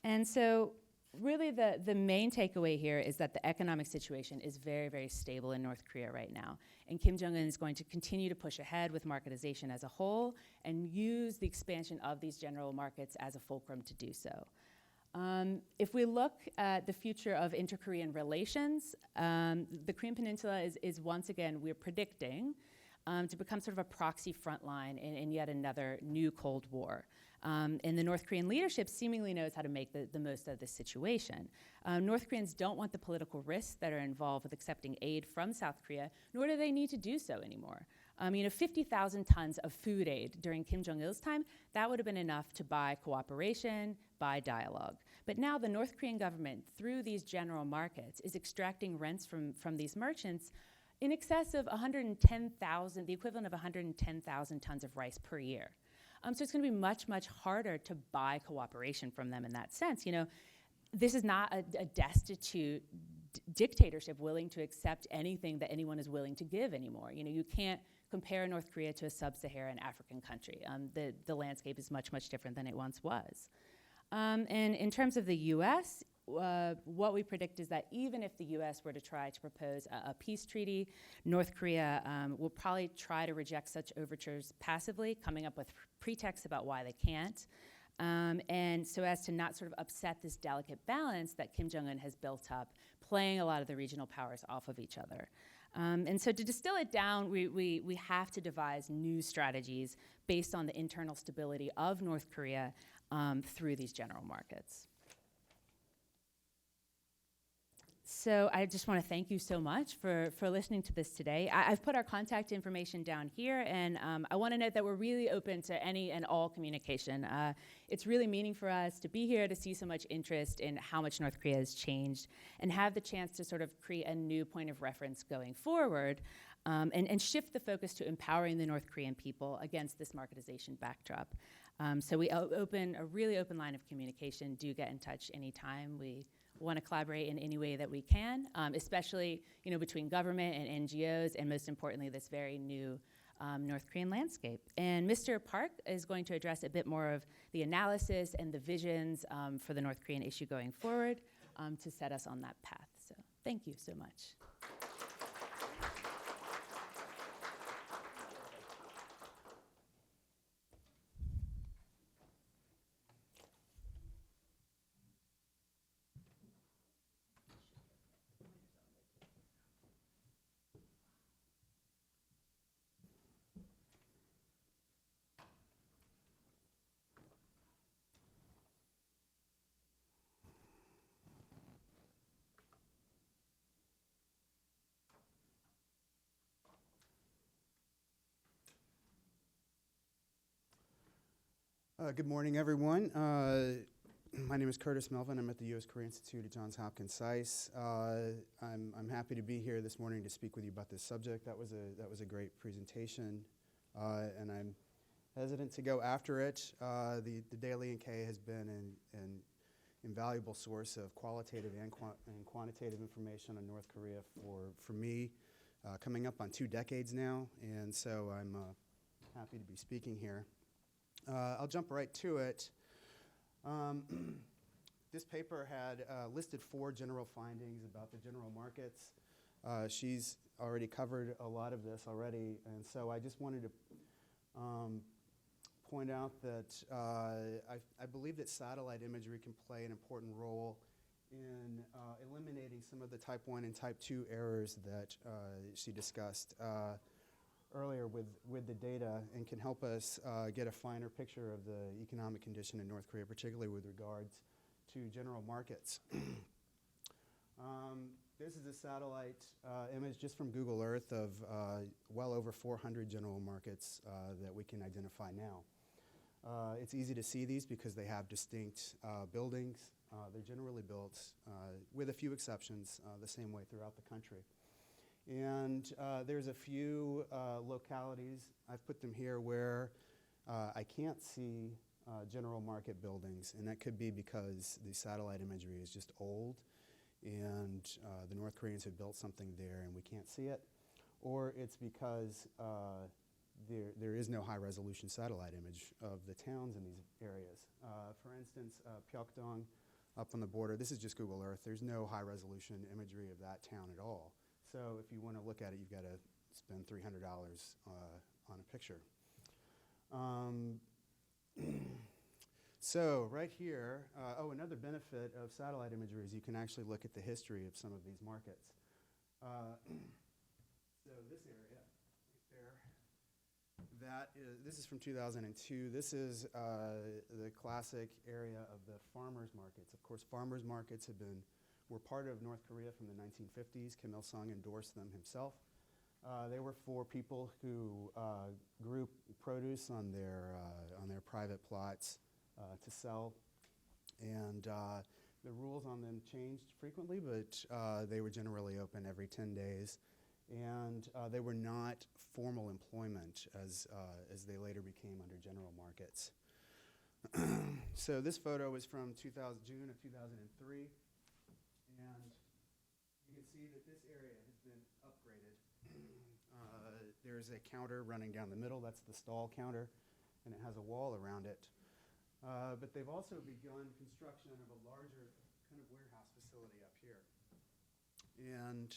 And so really the main takeaway here is that the economic situation is very, very stable in North Korea right now. And Kim Jong-un is going to continue to push ahead with marketization as a whole and use the expansion of these general markets as a fulcrum to do so. If we look at the future of inter-Korean relations, the Korean Peninsula is once again, we're predicting, to become sort of a proxy frontline in yet another new Cold War. And the North Korean leadership seemingly knows how to make the most of this situation. North Koreans don't want the political risks that are involved with accepting aid from South Korea, nor do they need to do so anymore. 50,000 tons of food aid during Kim Jong-il's time, that would have been enough to buy cooperation, buy dialogue. But now the North Korean government, through these general markets, is extracting rents from these merchants in excess of 110,000, the equivalent of 110,000 tons of rice per year. So it's going to be much, much harder to buy cooperation from them in that sense. This is not a destitute dictatorship willing to accept anything that anyone is willing to give anymore. You can't compare North Korea to a sub-Saharan African country. The landscape is much, much different than it once was. And in terms of the U.S., what we predict is that even if the U.S. were to try to propose a peace treaty, North Korea will probably try to reject such overtures passively, coming up with pretexts about why they can't. And so as to not sort of upset this delicate balance that Kim Jong-un has built up, playing a lot of the regional powers off of each other. And so to distill it down, we have to devise new strategies based on the internal stability of North Korea through these general markets. So I just want to thank you so much for listening to this today. I've put our contact information down here, and I want to note that we're really open to any and all communication. It's really meaning for us to be here, to see so much interest in how much North Korea has changed, and have the chance to sort of create a new point of reference going forward, and shift the focus to empowering the North Korean people against this marketization backdrop. So we open a really open line of communication. Do get in touch anytime. We want to collaborate in any way that we can, especially between government and NGOs, and most importantly, this very new North Korean landscape. And Mr. Park is going to address a bit more of the analysis and the visions for the North Korean issue going forward to set us on that path. So thank you so much. Good morning, everyone. My name is Curtis Melvin. I'm at the U.S. Korea Institute at Johns Hopkins SAIS. I'm happy to be here this morning to speak with you about this subject. That was a great presentation, and I'm hesitant to go after it. The Daily NK has been an invaluable source of qualitative and quantitative information on North Korea for me, coming up on 2 decades now, and so I'm happy to be speaking here. I'll jump right to it. This paper had listed 4 general findings about the general markets. She's already covered a lot of this already, and so I just wanted to point out that I believe that satellite imagery can play an important role in eliminating some of the type 1 and type 2 errors that she discussed earlier with the data, and can help us get a finer picture of the economic condition in North Korea, particularly with regards to general markets. This is a satellite image just from Google Earth of well over 400 general markets that we can identify now. It's easy to see these because they have distinct buildings. They're generally built, with a few exceptions, the same way throughout the country. And there's a few localities, I've put them here, where I can't see general market buildings, and that could be because the satellite imagery is just old, and the North Koreans have built something there and we can't see it, or it's because there is no high-resolution satellite image of the towns in these areas. For instance, Pyeongdong, up on the border, this is just Google Earth. There's no high-resolution imagery of that town at all. So if you want to look at it, you've got to spend $300 on a picture. So right here, another benefit of satellite imagery is you can actually look at the history of some of these markets. So this area right there, this is from 2002. This is the classic area of the farmers markets. Of course, farmers markets were part of North Korea from the 1950s. Kim Il-sung endorsed them himself. They were for people who grew produce on their private plots to sell, and the rules on them changed frequently, but they were generally open every 10 days, and they were not formal employment as they later became under general markets. So this photo is from June of 2003. And you can see that this area has been upgraded. There's a counter running down the middle. That's the stall counter, and it has a wall around it. But they've also begun construction of a larger kind of warehouse facility up here. And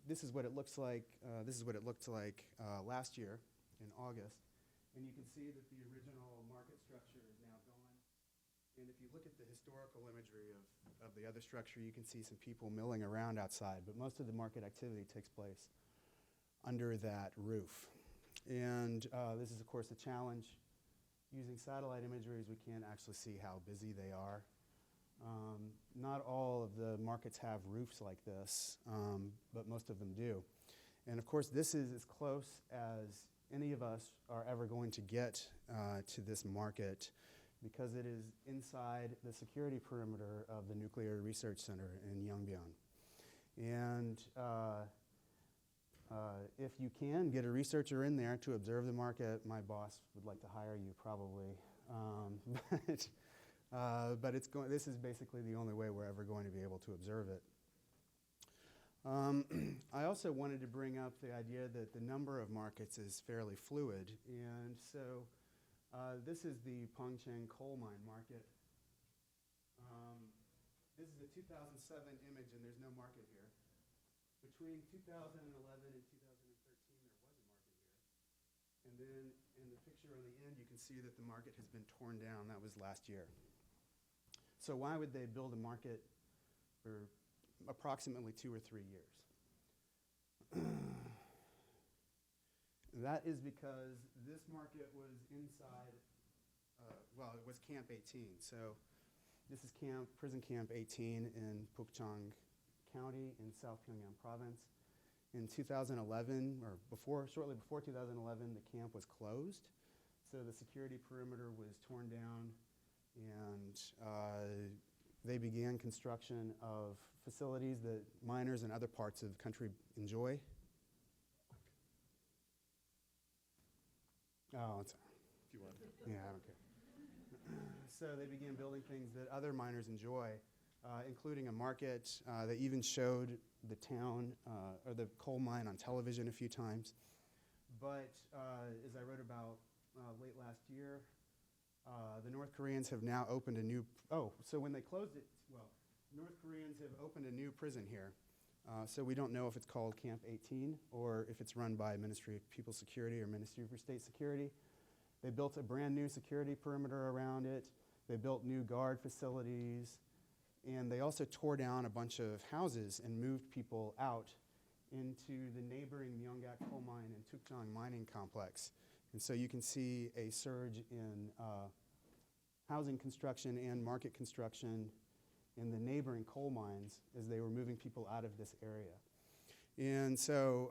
this is what it looks like. This is what it looked like last year in August. And you can see that the original market structure is now gone. And if you look at the historical imagery of the other structure, you can see some people milling around outside. But most of the market activity takes place under that roof. And this is, of course, a challenge. Using satellite imagery, we can't actually see how busy they are. Not all of the markets have roofs like this, but most of them do. And of course, this is as close as any of us are ever going to get to this market because it is inside the security perimeter of the Nuclear Research Center in Yongbyon. And if you can get a researcher in there to observe the market, my boss would like to hire you probably. But this is basically the only way we're ever going to be able to observe it. I also wanted to bring up the idea that the number of markets is fairly fluid. And so this is the Pengcheng coal mine market. This is a 2007 image, and there's no market here. Between 2011 and 2013, there was a market here. And then in the picture on the end, you can see that the market has been torn down. That was last year. So why would they build a market for approximately 2 or 3 years? That is because this market was inside, it was Camp 18. So this is prison camp 18 in Pukchang County in South Pyongyang Province. In 2011, or shortly before 2011, the camp was closed. So the security perimeter was torn down, and they began construction of facilities that miners in other parts of the country enjoy. Oh, if you want. Yeah, I don't care. So they began building things that other miners enjoy, including a market. They even showed the town or the coal mine on television a few times. But as I wrote about late last year, the North Koreans have now opened a new, so when they closed it, North Koreans have opened a new prison here. So we don't know if it's called Camp 18 or if it's run by Ministry of People Security or Ministry for State Security. They built a brand new security perimeter around it. They built new guard facilities. And they also tore down a bunch of houses and moved people out into the neighboring Myeonggak coal mine and Tukchang mining complex. And so you can see a surge in housing construction and market construction in the neighboring coal mines as they were moving people out of this area. And so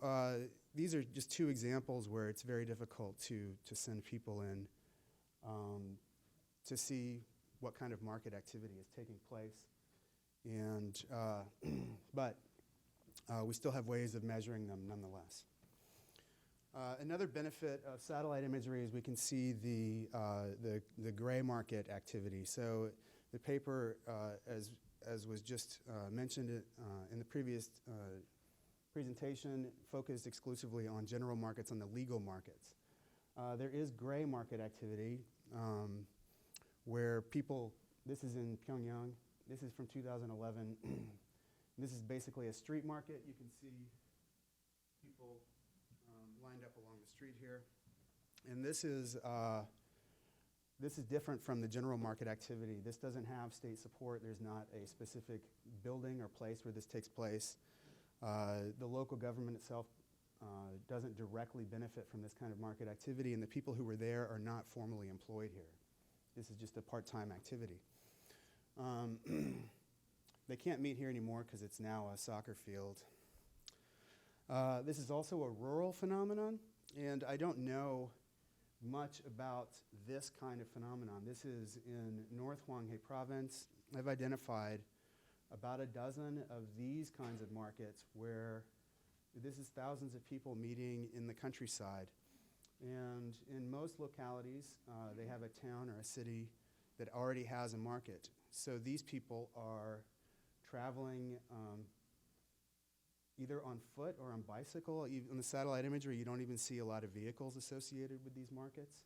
these are just 2 examples where it's very difficult to send people in to see what kind of market activity is taking place. And but we still have ways of measuring them nonetheless. Another benefit of satellite imagery is we can see the gray market activity. So the paper, as was just mentioned in the previous presentation, focused exclusively on general markets, on the legal markets. There is gray market activity where people, this is in Pyongyang, this is from 2011. This is basically a street market. You can see people lined up along the street here. And this is different from the general market activity. This doesn't have state support. There's not a specific building or place where this takes place. The local government itself doesn't directly benefit from this kind of market activity, and the people who were there are not formally employed here. This is just a part-time activity. They can't meet here anymore because it's now a soccer field. This is also a rural phenomenon, and I don't know much about this kind of phenomenon. This is in North Hwanghae Province. I've identified about a dozen of these kinds of markets where this is thousands of people meeting in the countryside. And in most localities, they have a town or a city that already has a market. So these people are traveling either on foot or on bicycle. In the satellite imagery, you don't even see a lot of vehicles associated with these markets.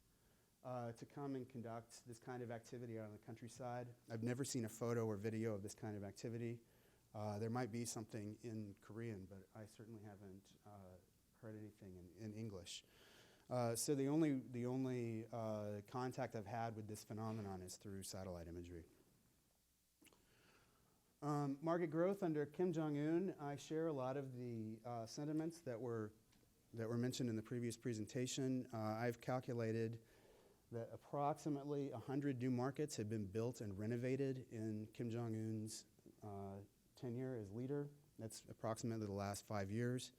to come and conduct this kind of activity out on the countryside. I've never seen a photo or video of this kind of activity. There might be something in Korean, but I certainly haven't heard anything in English. So the only contact I've had with this phenomenon is through satellite imagery. Market growth under Kim Jong-un, I share a lot of the sentiments that were mentioned in the previous presentation. I've calculated that approximately 100 new markets have been built and renovated in Kim Jong-un's tenure as leader. That's approximately the last 5 years.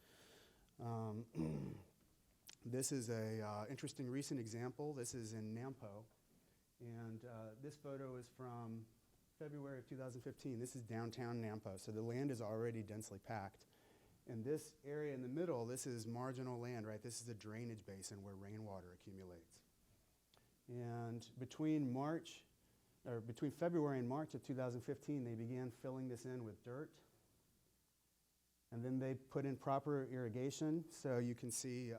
This is an interesting recent example. This is in Nampo, and this photo is from February of 2015. This is downtown Nampo, so the land is already densely packed. And this area in the middle, this is marginal land, right? This is a drainage basin where rainwater accumulates. And between February and March of 2015, they began filling this in with dirt. And then they put in proper irrigation, so you can see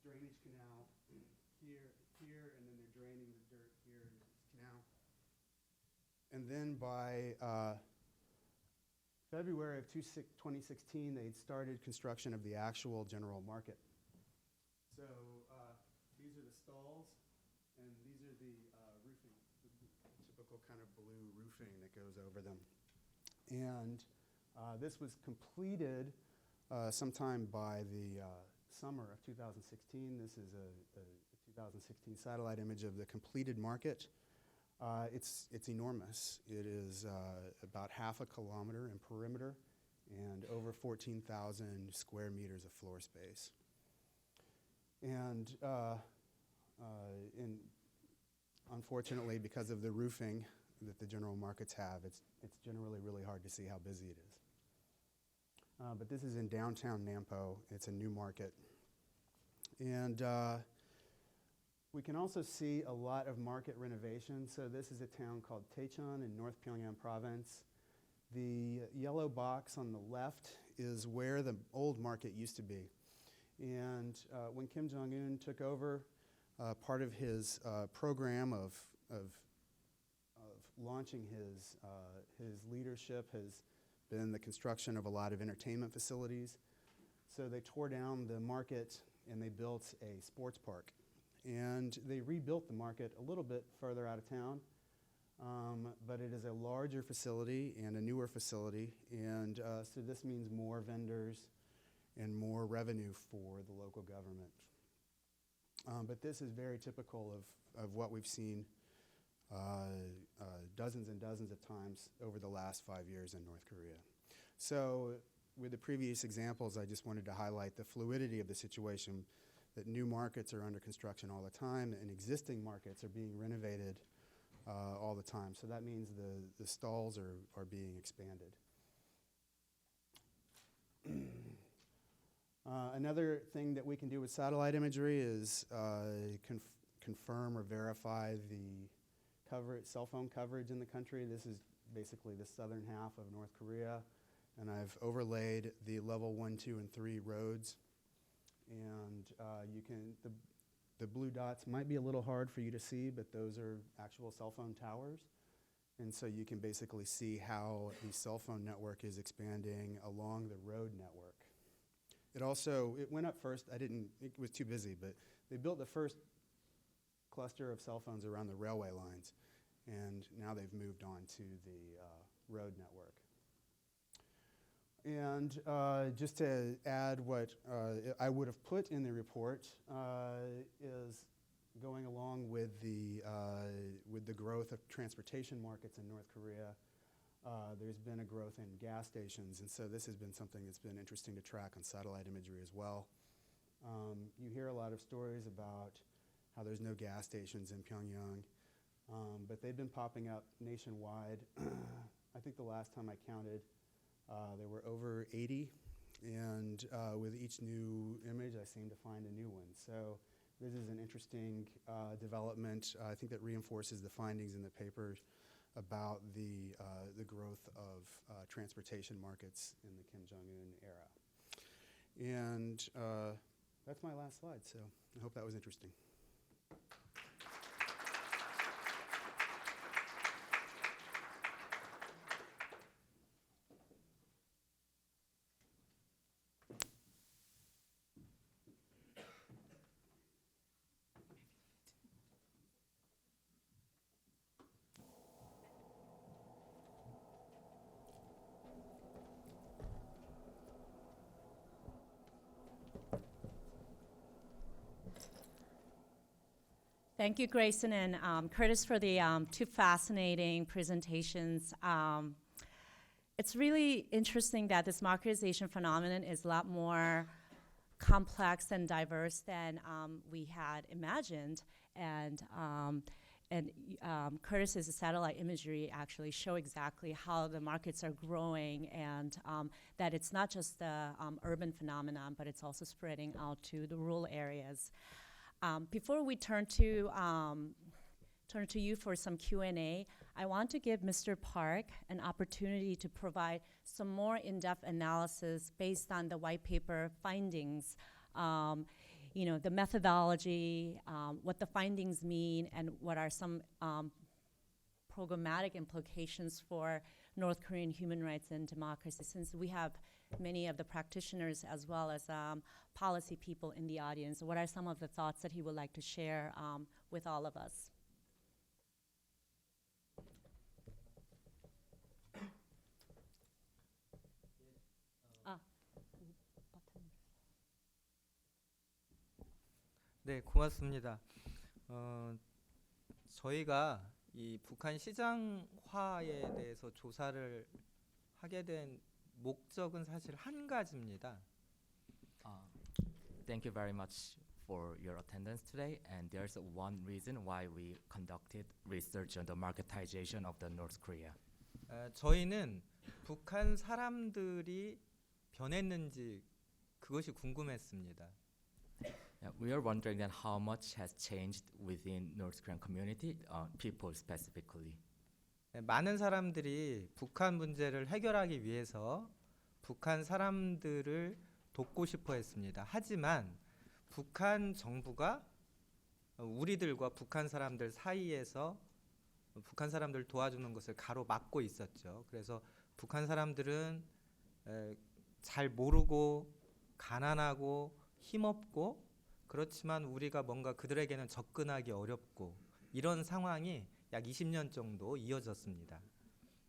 drainage canal here, and then they're draining the dirt here into this canal. And then by February of 2016, they'd started construction of the actual general market. So these are the stalls, and these are the roofing, the typical kind of blue roofing that goes over them. And this was completed sometime by the summer of 2016. This is a 2016 satellite image of the completed market. It's enormous. It is about half a kilometer in perimeter and over 14,000 square meters of floor space. And unfortunately, because of the roofing that the general markets have, it's generally really hard to see how busy it is. But this is in downtown Nampo. It's a new market. And we can also see a lot of market renovation. So this is a town called Taechon in North Pyongyang province. The yellow box on the left is where the old market used to be. And when Kim Jong-un took over, part of his program of launching his leadership has been the construction of a lot of entertainment facilities. So they tore down the market and they built a sports park. And they rebuilt the market a little bit further out of town, but it is a larger facility and a newer facility. And so this means more vendors and more revenue for the local government. But this is very typical of what we've seen dozens and dozens of times over the last 5 years in North Korea. So with the previous examples, I just wanted to highlight the fluidity of the situation, that new markets are under construction all the time and existing markets are being renovated all the time. So that means the stalls are being expanded. Another thing that we can do with satellite imagery is confirm or verify the cell phone coverage in the country. This is basically the southern half of North Korea, and I've overlaid the level 1, 2, and 3 roads. And the blue dots might be a little hard for you to see, but those are actual cell phone towers. And so you can basically see how the cell phone network is expanding along the road network. It went up first. It was too busy, but they built the first cluster of cell phones around the railway lines, and now they've moved on to the road network. And just to add what I would have put in the report is going along with the growth of transportation markets in North Korea. There's been a growth in gas stations, and so this has been something that's been interesting to track on satellite imagery as well. You hear a lot of stories about how there's no gas stations in Pyongyang, but they've been popping up nationwide. I think the last time I counted, there were over 80, and with each new image, I seem to find a new one. So this is an interesting development. I think that reinforces the findings in the paper about the growth of transportation markets in the Kim Jong-un era. And that's my last slide, so I hope that was interesting. Thank you, Grayson and Curtis, for the two fascinating presentations. It's really interesting that this marketization phenomenon is a lot more complex and diverse than we had imagined. And Curtis's satellite imagery actually show exactly how the markets are growing, and that it's not just the urban phenomenon, but it's also spreading out to the rural areas. Before we turn to you for some Q&A, I want to give Mr. Park an opportunity to provide some more in-depth analysis based on the white paper findings. The methodology, what the findings mean, and what are some programmatic implications for North Korean human rights and democracy, since we have many of the practitioners as well as policy people in the audience. What are some of the thoughts that he would like to share with all of us? 네, 고맙습니다. 저희가 이 북한 시장화에 대해서 조사를 하게 된 목적은 사실 한 가지입니다. Thank you very much for your attendance today. And there's one reason why we conducted research on the marketization of the North Korea. 저희는 북한 사람들이 변했는지 그것이 궁금했습니다. We are wondering then how much has changed within North Korean community, people specifically. 많은 사람들이 북한 문제를 해결하기 위해서 북한 사람들을 돕고 싶어 했습니다. 하지만 북한 정부가 우리들과 북한 사람들 사이에서 북한 사람들을 도와주는 것을 가로막고 있었죠. 그래서 북한 사람들은 잘 모르고 가난하고 힘없고, 그렇지만 우리가 뭔가 그들에게는 접근하기 어렵고, 이런 상황이 약 20년 정도 이어졌습니다.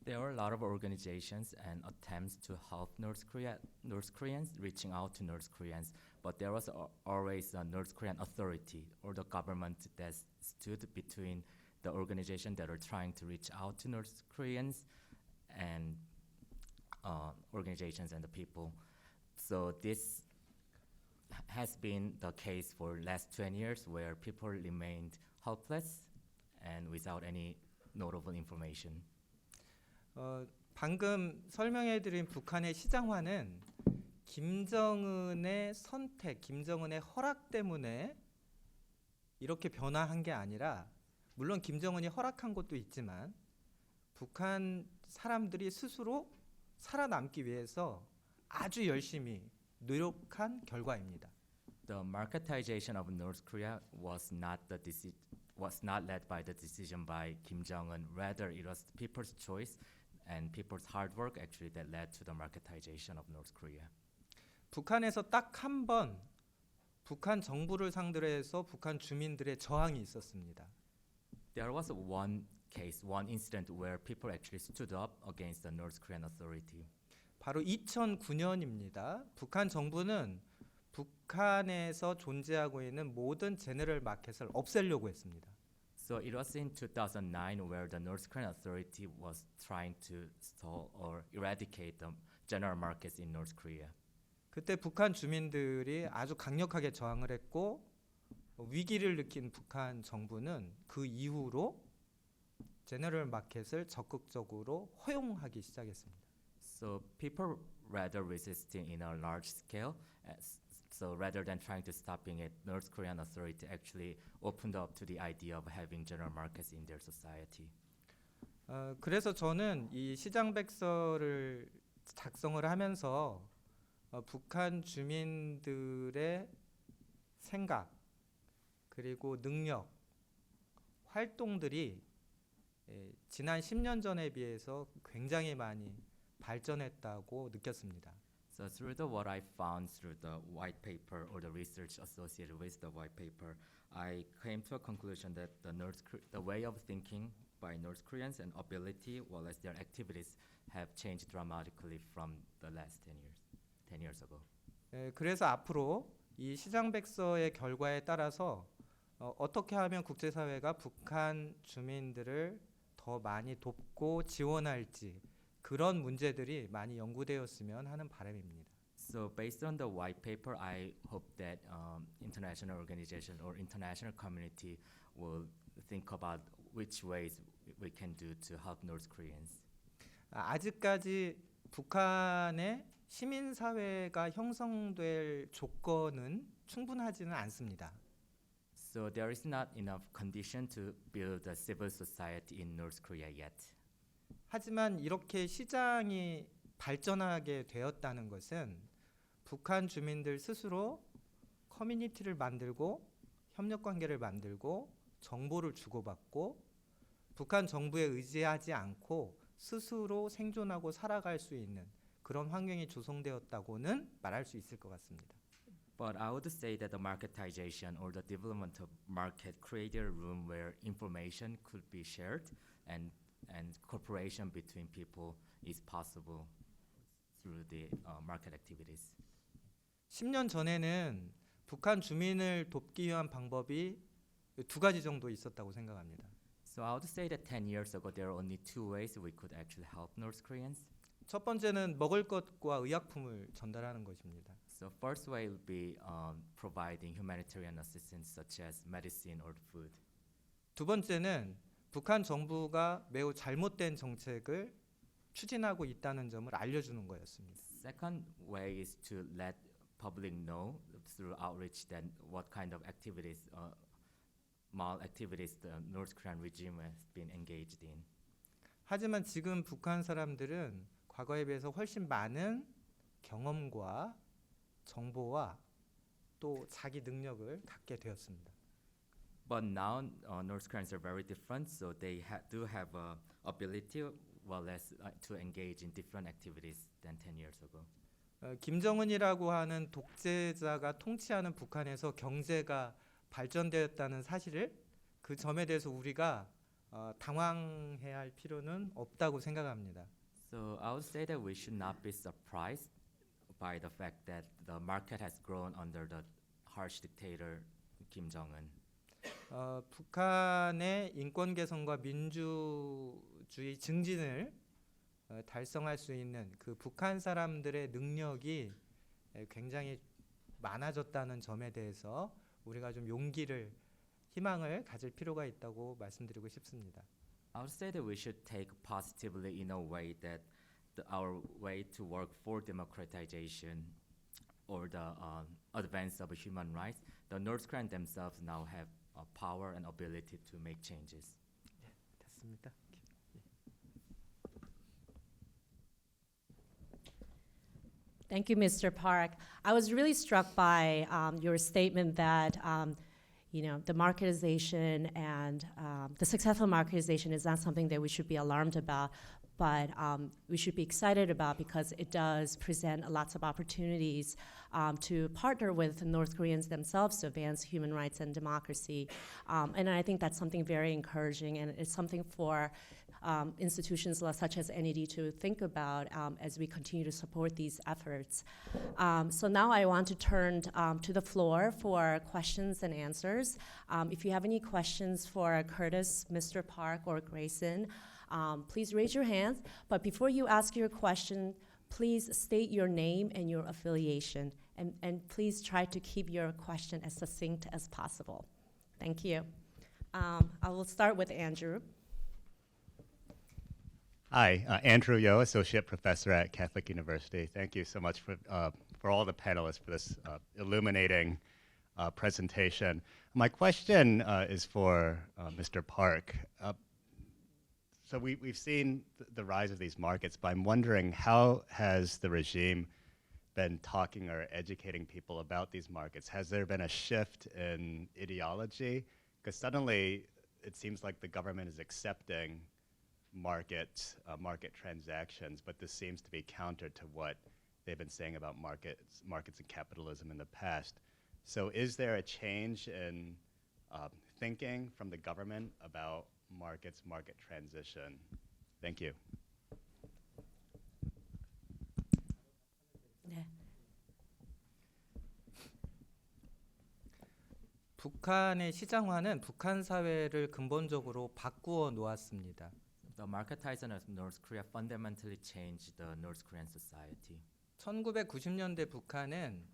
There are a lot of organizations and attempts to help North Koreans reaching out to North Koreans, but there was always a North Korean authority or the government that stood between the organization that are trying to reach out to North Koreans and organizations and the people. So this has been the case for last 20 years, where people remained helpless and without any notable information. 방금 설명해드린 북한의 시장화는 김정은의 선택, 김정은의 허락 때문에 이렇게 변화한 게 아니라, 물론 김정은이 허락한 것도 있지만 북한 사람들이 스스로 살아남기 위해서 아주 열심히 노력한 결과입니다. The marketization of North Korea was not led by the decision by Kim Jong-un. Rather, it was people's choice and people's hard work actually that led to the marketization of North Korea. 북한에서 딱 한 번 북한 정부를 상대로 해서 북한 주민들의 저항이 있었습니다. There was one case, one incident where people actually stood up against the North Korean authority. 바로 2009년입니다. 북한 정부는 북한에서 존재하고 있는 모든 제너럴 마켓을 없애려고 했습니다. So it was in 2009 where the North Korean authority was trying to stall or eradicate the general markets in North Korea. 그때 북한 주민들이 아주 강력하게 저항을 했고, 위기를 느낀 북한 정부는 그 이후로 제너럴 마켓을 적극적으로 허용하기 시작했습니다. So people rather resisting in a large scale. So rather than trying to stopping it, North Korean authority actually opened up to the idea of having general markets in their society. 그래서 저는 이 시장백서를 작성을 하면서 북한 주민들의 생각 그리고 능력, 활동들이 지난 10년 전에 비해서 굉장히 많이 발전했다고 느꼈습니다. So through what I found through the white paper or the research associated with the white paper, I came to a conclusion that the way of thinking by North Koreans and ability, well as their activities, have changed dramatically from the last 10 years ago. 그래서 앞으로 이 시장백서의 결과에 따라서 어떻게 하면 국제사회가 북한 주민들을 더 많이 돕고 지원할지 그런 문제들이 많이 연구되었으면 하는 바람입니다. So based on the white paper, I hope that international organization or international community will think about which ways we can do to help North Koreans. 아직까지 북한의 시민사회가 형성될 조건은 충분하지는 않습니다. So there is not enough condition to build a civil society in North Korea yet. 하지만 이렇게 시장이 발전하게 되었다는 것은 북한 주민들 스스로 커뮤니티를 만들고 협력관계를 만들고 정보를 주고받고 북한 정부에 의지하지 않고 스스로 생존하고 살아갈 수 있는 그런 환경이 조성되었다고는 말할 수 있을 것 같습니다. But I would say that the marketization or the development of market created a room where information could be shared and cooperation between people is possible through the market activities. 10년 전에는 북한 주민을 돕기 위한 방법이 두 가지 정도 있었다고 생각합니다. So I would say that 10 years ago there are only two ways we could actually help North Koreans. 첫 번째는 먹을 것과 의약품을 전달하는 것입니다. So first way would be providing humanitarian assistance such as medicine or food. 두 번째는 북한 정부가 매우 잘못된 정책을 추진하고 있다는 점을 알려주는 거였습니다. Second way is to let public know through outreach that what kind of activities, malactivities the North Korean regime has been engaged in. 하지만 지금 북한 사람들은 과거에 비해서 훨씬 많은 경험과 정보와 또 자기 능력을 갖게 되었습니다. But now North Koreans are very different, so they do have a ability, well as to engage in different activities than 10 years ago. 김정은이라고 하는 독재자가 통치하는 북한에서 경제가 발전되었다는 사실을 그 점에 대해서 우리가 당황해야 할 필요는 없다고 생각합니다. So I would say that we should not be surprised by the fact that the market has grown under the harsh dictator Kim Jong-un. 북한의 인권 개선과 민주주의 증진을 달성할 수 있는 그 북한 사람들의 능력이 굉장히 많아졌다는 점에 대해서 우리가 좀 용기를 희망을 가질 필요가 있다고 말씀드리고 싶습니다. I would say that we should take positively in a way that our way to work for democratization or the advance of human rights, the North Koreans themselves now have power and ability to make changes. 됐습니까? Thank you, Mr. Park. I was really struck by your statement that the marketization and the successful marketization is not something that we should be alarmed about, but we should be excited about because it does present lots of opportunities to partner with North Koreans themselves to advance human rights and democracy. And I think that's something very encouraging, and it's something for institutions such as NED to think about as we continue to support these efforts. So now I want to turn to the floor for questions and answers. If you have any questions for Curtis, Mr. Park, or Grayson, please raise your hands. But before you ask your question, please state your name and your affiliation. And please try to keep your question as succinct as possible. Thank you. I will start with Andrew. Hi, Andrew Yo, Associate Professor at Catholic University. Thank you so much for all the panelists for this illuminating presentation. My question is for Mr. Park. So we've seen the rise of these markets, but I'm wondering how has the regime been talking or educating people about these markets? Has there been a shift in ideology? Because suddenly it seems like the government is accepting market transactions, but this seems to be counter to what they've been saying about markets and capitalism in the past. So is there a change in thinking from the government about market transition? Thank you. 북한의 시장화는 북한 사회를 근본적으로 바꾸어 놓았습니다. The marketization of North Korea fundamentally changed the North Korean society. 1990년대 북한은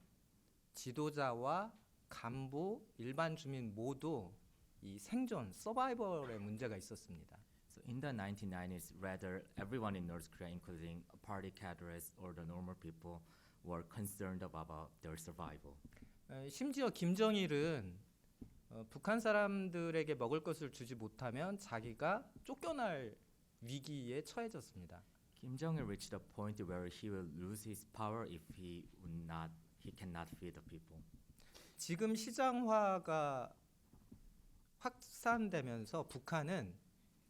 지도자와 간부, 일반 주민 모두 이 생존, 서바이벌의 문제가 있었습니다. So in the 1990s, rather everyone in North Korea, including party cadres or the normal people, were concerned about their survival. 심지어 김정일은 북한 사람들에게 먹을 것을 주지 못하면 자기가 쫓겨날 위기에 처해졌습니다. Kim Jong-il reached a point where he will lose his power if he cannot feed the people. 지금 시장화가 확산되면서 북한은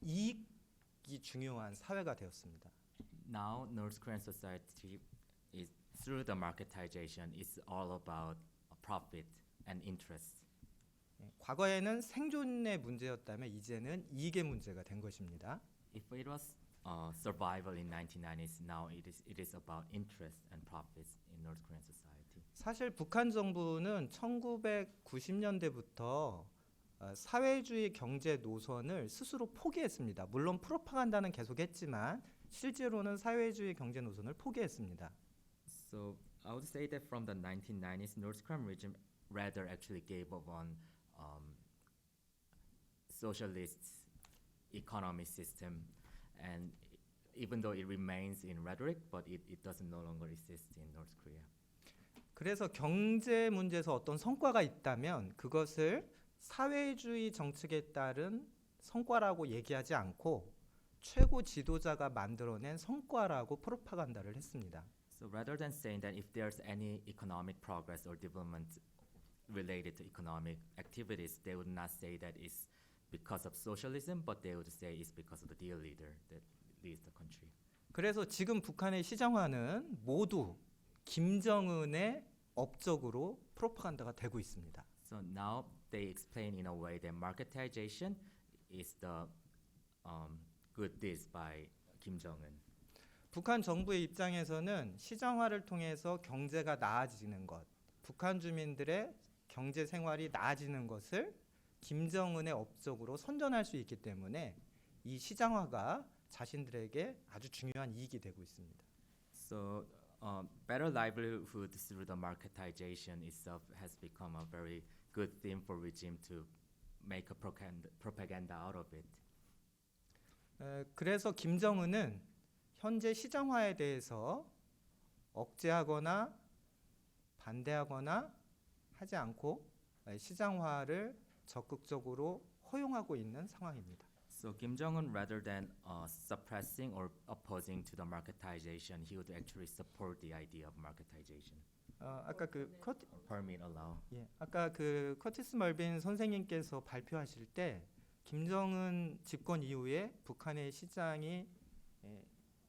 이익이 중요한 사회가 되었습니다. Now, North Korean society is through the marketization is all about profit and interest. 과거에는 생존의 문제였다면 이제는 이익의 문제가 된 것입니다. If it was survival in 1990s, now it is about interest and profits in North Korean society. 사실 북한 정부는 1990년대부터 사회주의 경제 노선을 스스로 포기했습니다. 물론 프로파간다는 계속했지만 실제로는 사회주의 경제 노선을 포기했습니다. So I would say that from the 1990s, North Korean regime rather actually gave up on socialist economic system, and even though it remains in rhetoric, but it doesn't no longer exist in North Korea. 그래서 경제 문제에서 어떤 성과가 있다면 그것을 사회주의 정책에 따른 성과라고 얘기하지 않고 최고 지도자가 만들어낸 성과라고 프로파간다를 했습니다. So rather than saying that if there's any economic progress or development related to economic activities, they would not say that it's because of socialism, but they would say it's because of the dear leader that leads the country. 그래서 지금 북한의 시장화는 모두 김정은의 업적으로 프로파간다가 되고 있습니다. So now they explain in a way that marketization is the good deeds by Kim Jong-un. 북한 정부의 입장에서는 시장화를 통해서 경제가 나아지는 것, 북한 주민들의 경제 생활이 나아지는 것을 김정은의 업적으로 선전할 수 있기 때문에 이 시장화가 자신들에게 아주 중요한 이익이 되고 있습니다. So better livelihood through the marketization itself has become a very good theme for regime to make a propaganda out of it. 그래서 김정은은 현재 시장화에 대해서 억제하거나 반대하거나 하지 않고 시장화를 적극적으로 허용하고 있는 상황입니다. So Kim Jong-un, rather than suppressing or opposing to the marketization, he would actually support the idea of marketization. 아까 Permit, allow. 아까 그 커티스 멀빈 선생님께서 발표하실 때 김정은 집권 이후에 북한의 시장이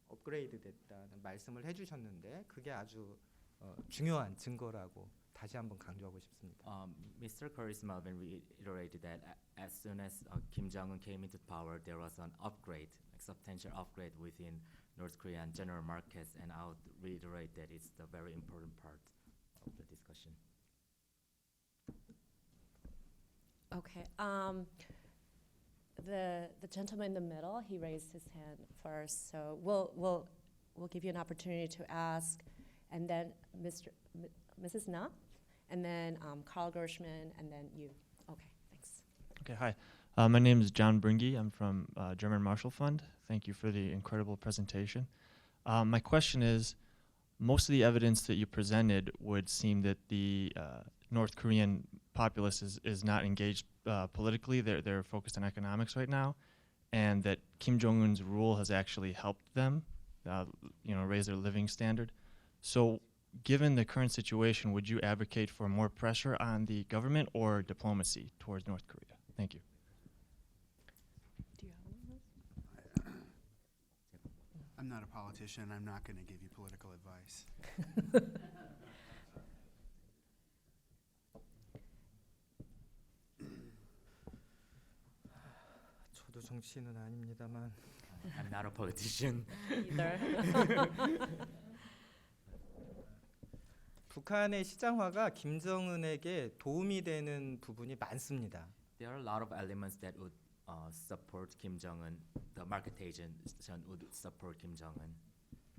업그레이드 됐다는 말씀을 해주셨는데 그게 아주 중요한 증거라고 다시 한번 강조하고 싶습니다. Mr. Curtis Melvin reiterated that as soon as Kim Jong-un came into power, there was an upgrade, a substantial upgrade within North Korean general markets, and I would reiterate that it's the very important part of the discussion. Okay. The gentleman in the middle, he raised his hand first, so we'll give you an opportunity to ask, and then Mrs. Na, and then Carl Gershman, and then you. Okay, thanks. Okay, hi. My name is John Bringy. I'm from German Marshall Fund. Thank you for the incredible presentation. My question is, most of the evidence that you presented would seem that the North Korean populace is not engaged politically. They're focused on economics right now, and that Kim Jong-un's rule has actually helped them, raise their living standard. So, given the current situation, would you advocate for more pressure on the government or diplomacy towards North Korea? Thank you. Do you have one? I'm not a politician. I'm not going to give you political advice. 저도 정치인은 아닙니다만 I'm not a politician. Either. 북한의 시장화가 김정은에게 도움이 되는 부분이 많습니다. There are a lot of elements that would support Kim Jong-un. The marketization would support Kim Jong-un.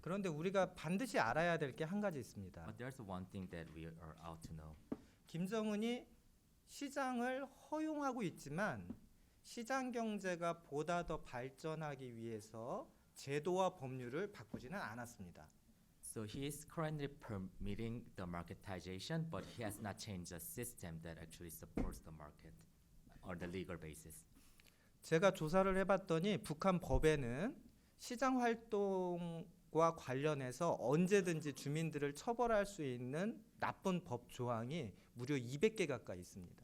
그런데 우리가 반드시 알아야 될 게 한 가지 있습니다. But there's one thing that we are out to know. 김정은이 시장을 허용하고 있지만 시장 경제가 보다 더 발전하기 위해서 제도와 법률을 바꾸지는 않았습니다. So he is currently permitting the marketization, but he has not changed the system that actually supports the market or the legal basis. 제가 조사를 해봤더니 북한 법에는 시장 활동과 관련해서 언제든지 주민들을 처벌할 수 있는 나쁜 법 조항이 무려 200개 가까이 있습니다.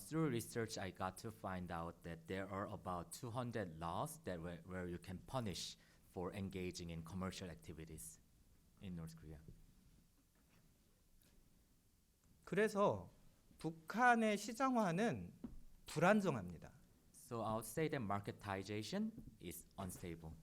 Through research, I got to find out that there are about 200 laws that where you can punish for engaging in commercial activities in North Korea. 그래서 북한의 시장화는 불안정합니다. So I would say that marketization is unstable.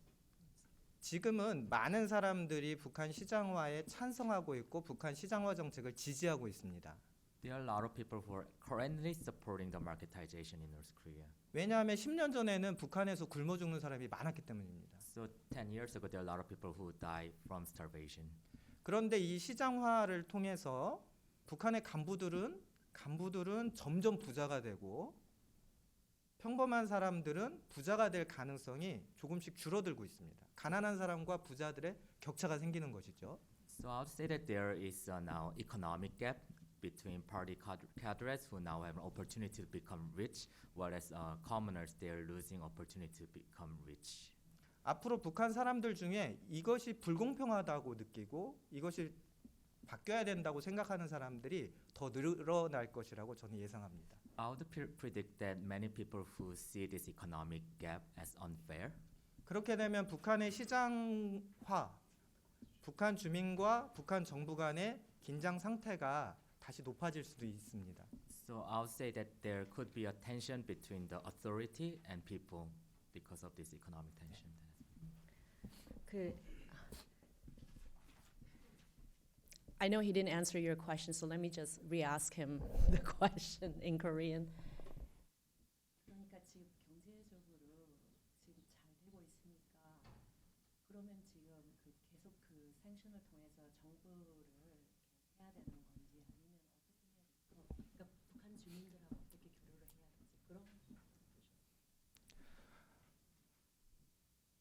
지금은 많은 사람들이 북한 시장화에 찬성하고 있고 북한 시장화 정책을 지지하고 있습니다. There are a lot of people who are currently supporting the marketization in North Korea. 왜냐하면 10년 전에는 북한에서 굶어 죽는 사람이 많았기 때문입니다. So 10 years ago, there are a lot of people who died from starvation. 그런데 이 시장화를 통해서 북한의 간부들은 점점 부자가 되고 평범한 사람들은 부자가 될 가능성이 조금씩 줄어들고 있습니다. 가난한 사람과 부자들의 격차가 생기는 것이죠. So I would say that there is now economic gap between party cadres who now have an opportunity to become rich, whereas commoners they are losing opportunity to become rich. 앞으로 북한 사람들 중에 이것이 불공평하다고 느끼고 이것이 바뀌어야 된다고 생각하는 사람들이 더 늘어날 것이라고 저는 예상합니다. I would predict that many people who see this economic gap as unfair. 그렇게 되면 북한의 시장화, 북한 주민과 북한 정부 간의 긴장 상태가 다시 높아질 수도 있습니다. So I would say that there could be a tension between the authority and people because of this economic tension. I know he didn't answer your question, so let me just re-ask him the question in Korean. 그러니까 지금 경제적으로 지금 잘 되고 있으니까 그러면 지금 계속 그 생션을 통해서 정부를 해야 되는 건지 아니면 어떻게 해야 될까? 그러니까 북한 주민들하고 어떻게 교류를 해야 될지 그런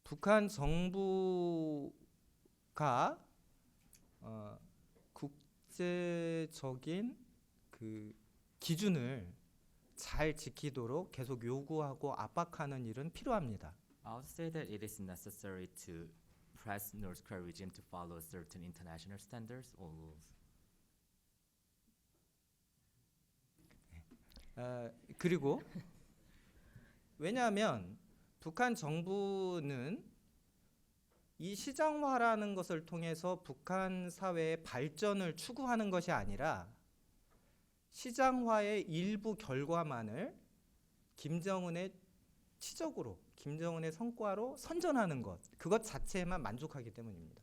북한 정부가 국제적인 그 기준을 잘 지키도록 계속 요구하고 압박하는 일은 필요합니다. I would say that it is necessary to press North Korea regime to follow certain international standards or rules. 그리고 왜냐하면 북한 정부는 이 시장화라는 것을 통해서 북한 사회의 발전을 추구하는 것이 아니라 시장화의 일부 결과만을 김정은의 치적으로, 김정은의 성과로 선전하는 것, 그것 자체에만 만족하기 때문입니다.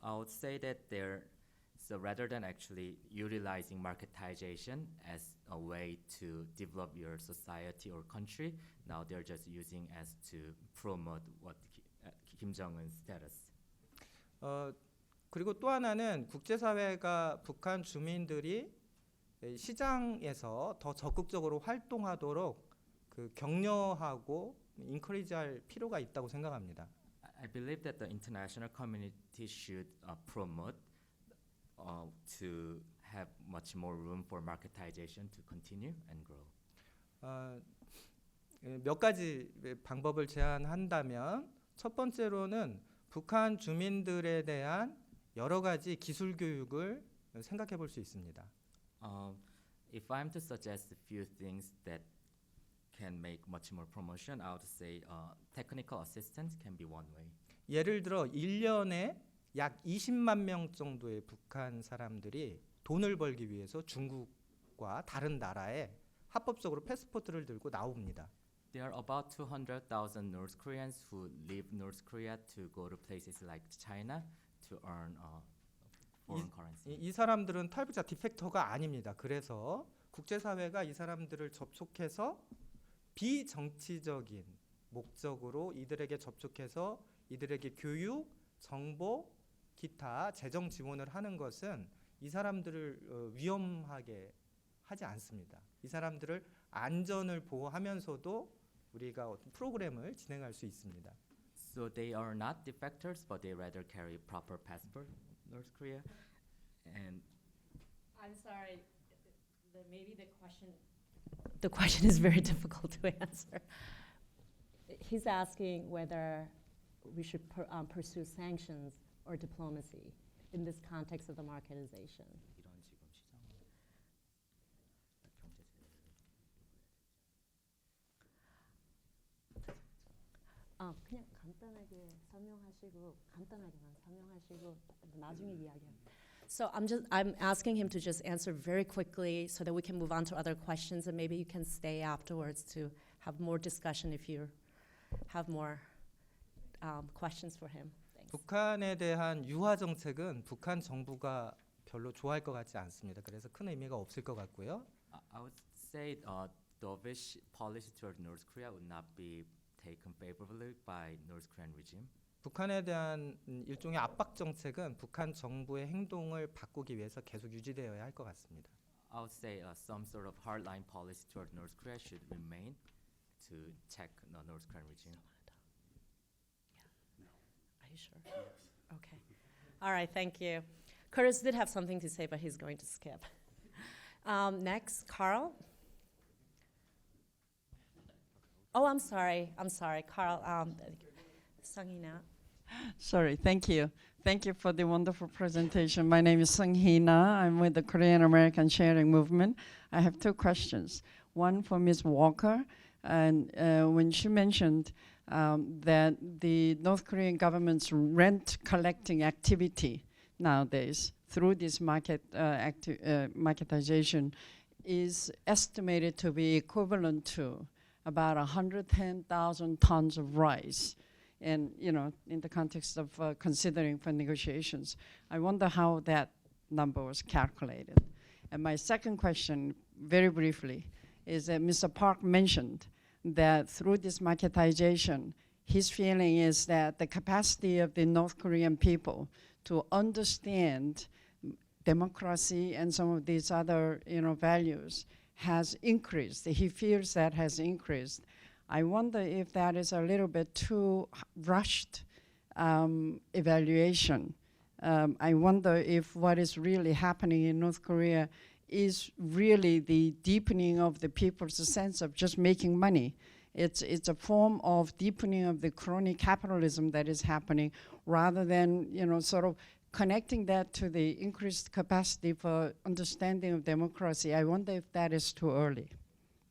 I would say that so rather than actually utilizing marketization as a way to develop your society or country, now they're just using as to promote what Kim Jong-un's status. 그리고 또 하나는 국제사회가 북한 주민들이 시장에서 더 적극적으로 활동하도록 그 격려하고 인커리지할 필요가 있다고 생각합니다. I believe that the international community should promote to have much more room for marketization to continue and grow. 몇 가지 방법을 제안한다면 첫 번째로는 북한 주민들에 대한 여러 가지 기술 교육을 생각해 볼 수 있습니다. If I'm to suggest a few things that can make much more promotion, I would say technical assistance can be one way. 예를 들어 1년에 약 20만 명 정도의 북한 사람들이 돈을 벌기 위해서 중국과 다른 나라에 합법적으로 패스포트를 들고 나옵니다. There are about 200,000 North Koreans who leave North Korea to go to places like China to earn foreign currency. 이 사람들은 탈북자 디펙터가 아닙니다. 그래서 국제사회가 이 사람들을 접촉해서 비정치적인 목적으로 이들에게 접촉해서 이들에게 교육, 정보, 기타 재정 지원을 하는 것은 이 사람들을 위험하게 하지 않습니다. 이 사람들을 안전을 보호하면서도 우리가 어떤 프로그램을 진행할 수 있습니다. So they are not defectors, but they rather carry proper passport, North Korea. And I'm sorry, maybe the question is very difficult to answer. He's asking whether we should pursue sanctions or diplomacy in this context of the marketization. 이런 지금 시장 경제 그냥 간단하게 설명하시고 나중에 이야기합니다. So I'm asking him to just answer very quickly so that we can move on to other questions, and maybe you can stay afterwards to have more discussion if you have more questions for him. Thanks. 북한에 대한 유화 정책은 북한 정부가 별로 좋아할 것 같지 않습니다. 그래서 큰 의미가 없을 것 같고요. I would say dovish policy toward North Korea would not be taken favorably by North Korean regime. 북한에 대한 일종의 압박 정책은 북한 정부의 행동을 바꾸기 위해서 계속 유지되어야 할 것 같습니다. I would say some sort of hardline policy toward North Korea should remain to check the North Korean regime. Are you sure? Okay. All right, thank you. Curtis did have something to say, but he's going to skip. Next, Carl. Oh, I'm sorry, Carl. Sung-hee-na. Sorry, thank you. Thank you for the wonderful presentation. My name is Sung-hee-na. I'm with the Korean American Sharing Movement. I have two questions. One for Ms. Walker. And when she mentioned that the North Korean government's rent collecting activity nowadays through this marketization is estimated to be equivalent to about 110,000 tons of rice. And in the context of considering for negotiations, I wonder how that number was calculated. And my second question, very briefly, is that Mr. Park mentioned that through this marketization, his feeling is that the capacity of the North Korean people to understand democracy and some of these other values has increased. He feels that has increased. I wonder if that is a little bit too rushed evaluation. I wonder if what is really happening in North Korea is really the deepening of the people's sense of just making money. It's a form of deepening of the crony capitalism that is happening, rather than sort of connecting that to the increased capacity for understanding of democracy. I wonder if that is too early.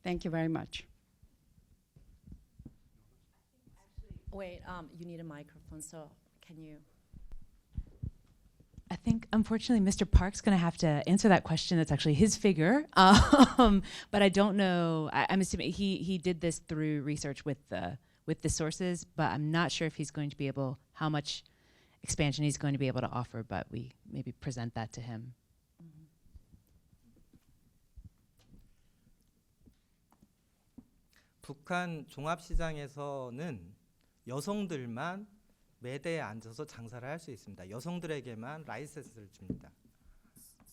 Thank you very much. Wait, you need a microphone, so can you? I think, unfortunately, Mr. Park's going to have to answer that question. That's actually his figure, but I don't know. I'm assuming he did this through research with the sources, but I'm not sure if he's going to be able, how much expansion he's going to be able to offer. But we maybe present that to him. 북한 종합시장에서는 여성들만 매대에 앉아서 장사를 할 수 있습니다. 여성들에게만 라이센스를 줍니다.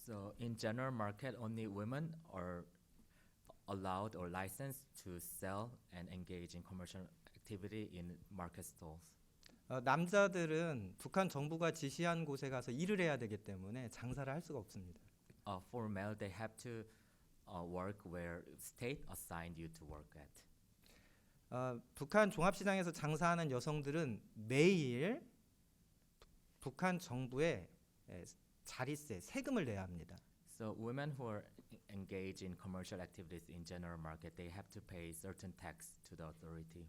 So in general market, only women are allowed or licensed to sell and engage in commercial activity in market stalls. 남자들은 북한 정부가 지시한 곳에 가서 일을 해야 되기 때문에 장사를 할 수가 없습니다. For male, they have to work where state assigned you to work at. 북한 종합시장에서 장사하는 여성들은 매일 북한 정부에 자리세, 세금을 내야 합니다. So women who are engaged in commercial activities in general market, they have to pay certain tax to the authority.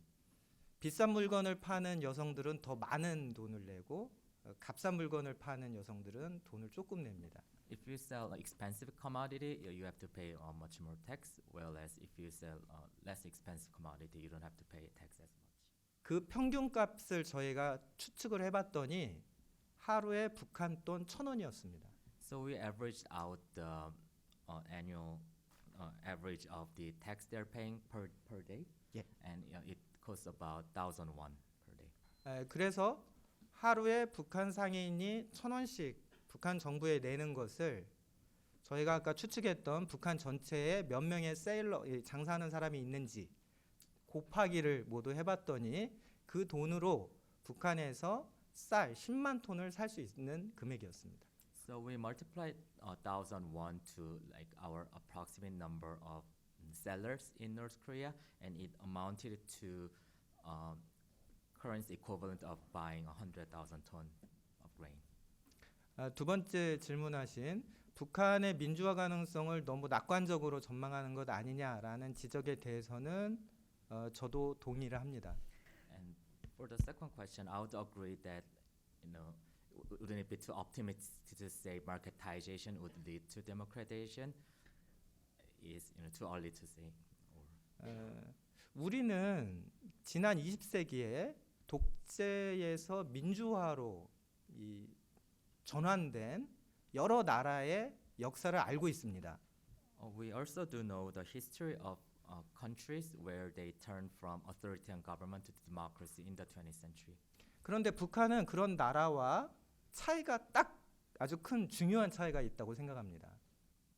비싼 물건을 파는 여성들은 더 많은 돈을 내고 값싼 물건을 파는 여성들은 돈을 조금 냅니다. If you sell an expensive commodity, you have to pay much more tax, whereas if you sell less expensive commodity, you don't have to pay tax as much. 그 평균값을 저희가 추측을 해봤더니 하루에 북한 돈 1,000원이었습니다. So we averaged out the annual average of the tax they're paying per day, Yeah. and it costs about 1,000 won per day. 그래서 하루에 북한 상인이 1,000원씩 북한 정부에 내는 것을 저희가 아까 추측했던 북한 전체에 몇 명의 세일러 장사하는 사람이 있는지 곱하기를 모두 해봤더니 그 돈으로 북한에서 쌀 10만 톤을 살 수 있는 금액이었습니다. So we multiplied 1,000 won to like our approximate number of sellers in North Korea, and it amounted to currency equivalent of buying 100,000 ton of grain. 두 번째 질문하신 북한의 민주화 가능성을 너무 낙관적으로 전망하는 것 아니냐라는 지적에 대해서는 저도 동의를 합니다. And for the second question, I would agree that wouldn't it be too optimistic to say marketization would lead to democratization? Is too early to say. 우리는 지난 20세기에 독재에서 민주화로 전환된 여러 나라의 역사를 알고 있습니다. We also do know the history of countries where they turned from authoritarian government to democracy in the 20th century. 그런데 북한은 그런 나라와 차이가 딱 아주 큰 중요한 차이가 있다고 생각합니다.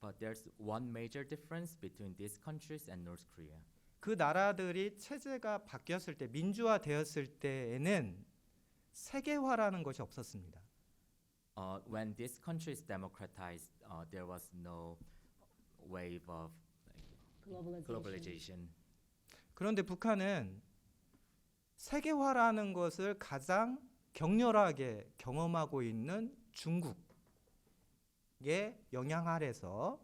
But there's one major difference between these countries and North Korea. 그 나라들이 체제가 바뀌었을 때 민주화되었을 때에는 세계화라는 것이 없었습니다. When these countries democratized, there was no wave of globalization. 그런데 북한은 세계화라는 것을 가장 격렬하게 경험하고 있는 중국의 영향 아래서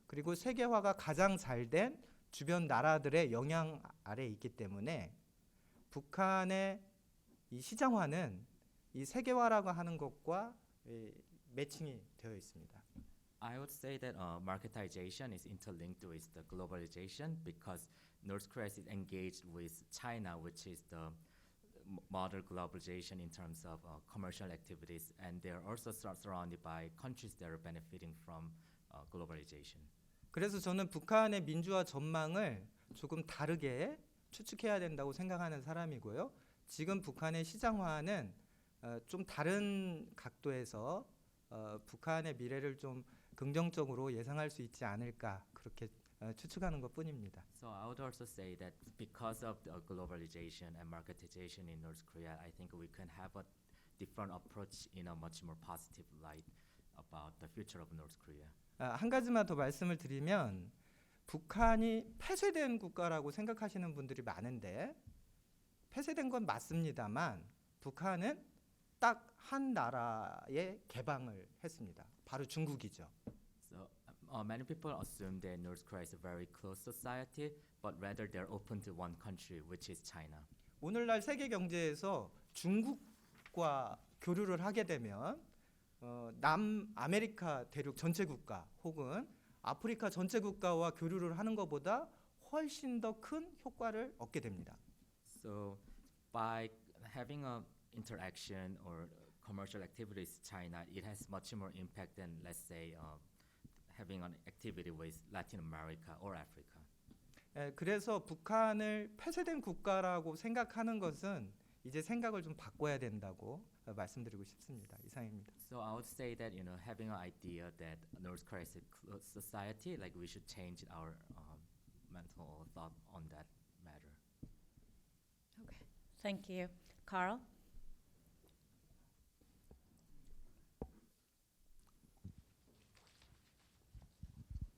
그리고 세계화가 가장 잘된 주변 나라들의 영향 아래에 있기 때문에 북한의 이 시장화는 이 세계화라고 하는 것과 매칭이 되어 있습니다. I would say that marketization is interlinked with the globalization because North Korea is engaged with China, which is the modern globalization in terms of commercial activities, and they are also surrounded by countries that are benefiting from globalization. 그래서 저는 북한의 민주화 전망을 조금 다르게 추측해야 된다고 생각하는 사람이고요. 지금 북한의 시장화는 좀 다른 각도에서 북한의 미래를 좀 긍정적으로 예상할 수 있지 않을까 그렇게 추측하는 것뿐입니다. So I would also say that because of the globalization and marketization in North Korea, I think we can have a different approach in a much more positive light about the future of North Korea. 한 가지만 더 말씀을 드리면 북한이 폐쇄된 국가라고 생각하시는 분들이 많은데 폐쇄된 건 맞습니다만 북한은 딱 한 나라에 개방을 했습니다. 바로 중국이죠. So many people assume that North Korea is a very closed society, but rather they're open to one country, which is China. 오늘날 세계 경제에서 중국과 교류를 하게 되면 남아메리카 대륙 전체 국가 혹은 아프리카 전체 국가와 교류를 하는 것보다 훨씬 더 큰 효과를 얻게 됩니다. So by having a interaction or commercial activities with China, it has much more impact than, let's say, having an activity with Latin America or Africa. 그래서 북한을 폐쇄된 국가라고 생각하는 것은 이제 생각을 좀 바꿔야 된다고 말씀드리고 싶습니다. 이상입니다. So I would say that having an idea that North Korea is a closed society, like we should change our mental thought on that matter. Okay, thank you. Carl?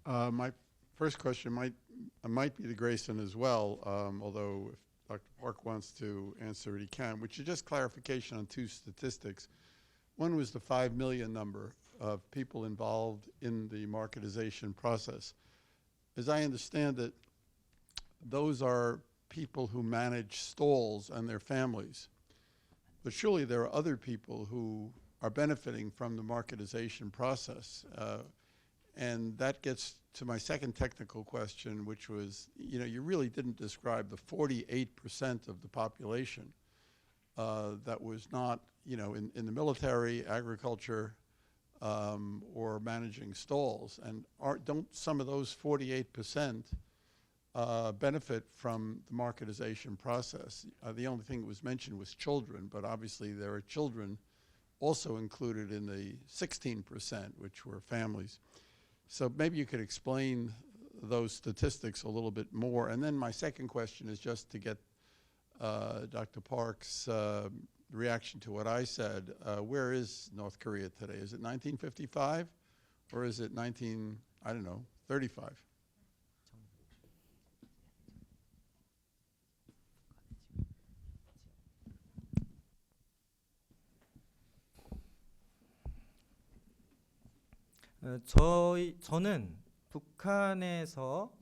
My first question might be to Grayson as well, although if Dr. Park wants to answer it, he can, which is just clarification on two statistics. One was the 5 million number of people involved in the marketization process. As I understand it, those are people who manage stalls and their families. But surely there are other people who are benefiting from the marketization process. And that gets to my second technical question, which was, you really didn't describe the 48% of the population that was not, in the military, agriculture, or managing stalls. And don't some of those 48% benefit from the marketization process? The only thing that was mentioned was children, but obviously there are children also included in the 16%, which were families. So maybe you could explain those statistics a little bit more. And then my second question is just to get Dr. Park's reaction to what I said. Where is North Korea today? Is it 1955 or is it 35? 저는 북한에서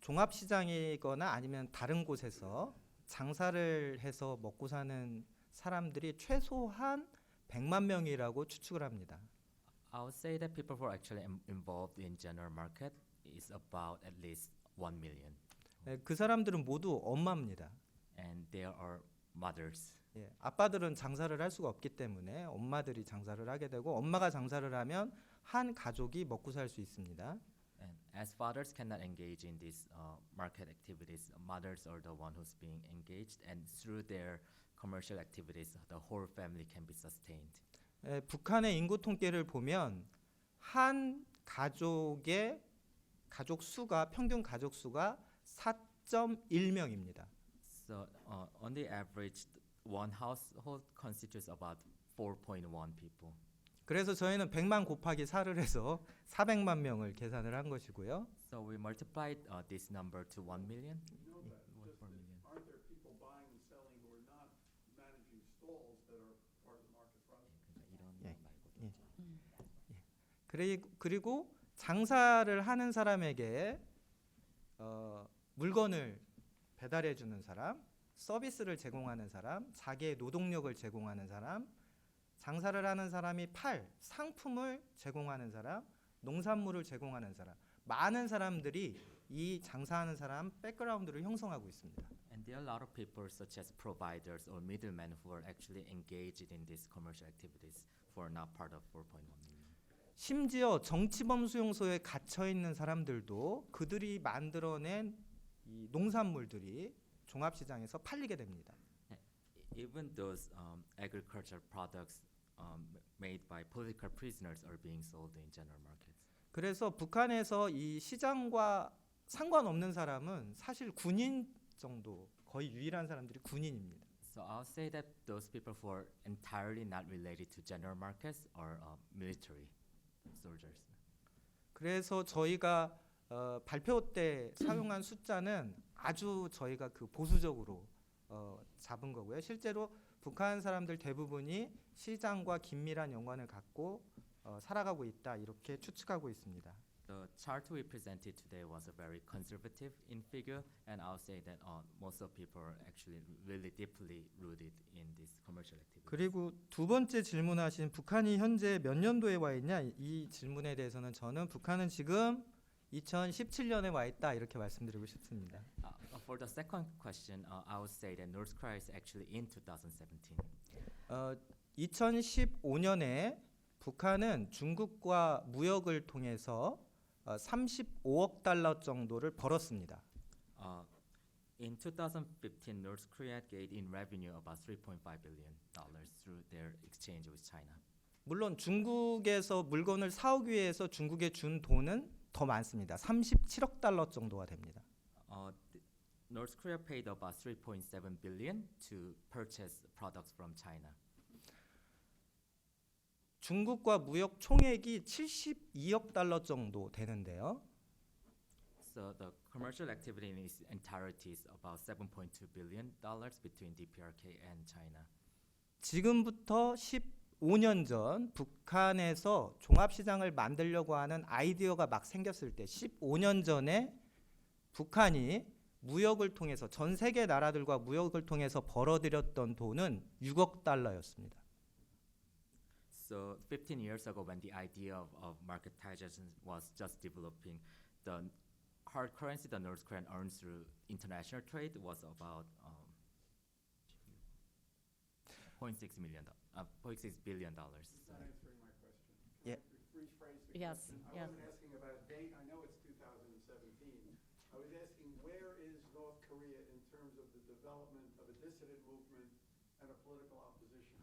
종합시장이거나 아니면 다른 곳에서 장사를 해서 먹고 사는 사람들이 최소한 100만 명이라고 추측을 합니다. I would say that people who are actually involved in general market is about at least 1 million. 그 사람들은 모두 엄마입니다. And there are mothers. 예, 아빠들은 장사를 할 수가 없기 때문에 엄마들이 장사를 하게 되고 엄마가 장사를 하면 한 가족이 먹고 살 수 있습니다. And as fathers cannot engage in these market activities, mothers are the one who's being engaged, and through their commercial activities, the whole family can be sustained. 예, 북한의 인구 통계를 보면 한 가족의 가족 수가 평균 가족 수가 4.1명입니다. So on the average, one household constitutes about 4.1 people. 그래서 저희는 100만 곱하기 4를 해서 400만 명을 계산을 한 것이고요. So we multiplied this number to 1 million. Aren't there people buying and selling who are not managing stalls that are part of the market process? 그리고 장사를 하는 사람에게 물건을 배달해 주는 사람, 서비스를 제공하는 사람, 자기의 노동력을 제공하는 사람, 장사를 하는 사람이 팔 상품을 제공하는 사람, 농산물을 제공하는 사람, 많은 사람들이 이 장사하는 사람 백그라운드를 형성하고 있습니다. And there are a lot of people such as providers or middlemen who are actually engaged in these commercial activities who are not part of 4.1 million. 심지어 정치범 수용소에 갇혀 있는 사람들도 그들이 만들어낸 이 농산물들이 종합시장에서 팔리게 됩니다. Even those agricultural products made by political prisoners are being sold in general markets. 그래서 북한에서 이 시장과 상관없는 사람은 사실 군인 정도, 거의 유일한 사람들이 군인입니다. So I'll say that those people who are entirely not related to general markets are military soldiers. 그래서 저희가 발표 때 사용한 숫자는 아주 저희가 그 보수적으로 잡은 거고요. 실제로 북한 사람들 대부분이 시장과 긴밀한 연관을 갖고 살아가고 있다 이렇게 추측하고 있습니다. The chart we presented today was a very conservative in figure, and I'll say that most of people are actually really deeply rooted in this commercial activity. 그리고 두 번째 질문하신 북한이 현재 몇 년도에 와 있냐 이 질문에 대해서는 저는 북한은 지금 2017년에 와 있다 이렇게 말씀드리고 싶습니다. For the second question, I would say that North Korea is actually in 2017. 2015년에 북한은 중국과 무역을 통해서 35억 달러 정도를 벌었습니다. In 2015, North Korea gained in revenue about 3.5 billion dollars through their exchange with China. 물론 중국에서 물건을 사오기 위해서 중국에 준 돈은 더 많습니다. 37억 달러 정도가 됩니다. North Korea paid about 3.7 billion to purchase products from China. 중국과 무역 총액이 72억 달러 정도 되는데요. So the commercial activity in its entirety is about 7.2 billion dollars between DPRK and China. 지금부터 15년 전 북한에서 종합시장을 만들려고 하는 아이디어가 막 생겼을 때 15년 전에 북한이 무역을 통해서 전 세계 나라들과 무역을 통해서 벌어들였던 돈은 6억 달러였습니다. So 15 years ago, when the idea of marketization was just developing, the hard currency the North Korea earns through international trade was about 0.6 billion dollars. Not answering my question. Yeah. rephrase the Yes, question. yes. I wasn't asking about a date. I know it's 2017. I was asking where is North Korea in terms of the development of a dissident movement and a political opposition?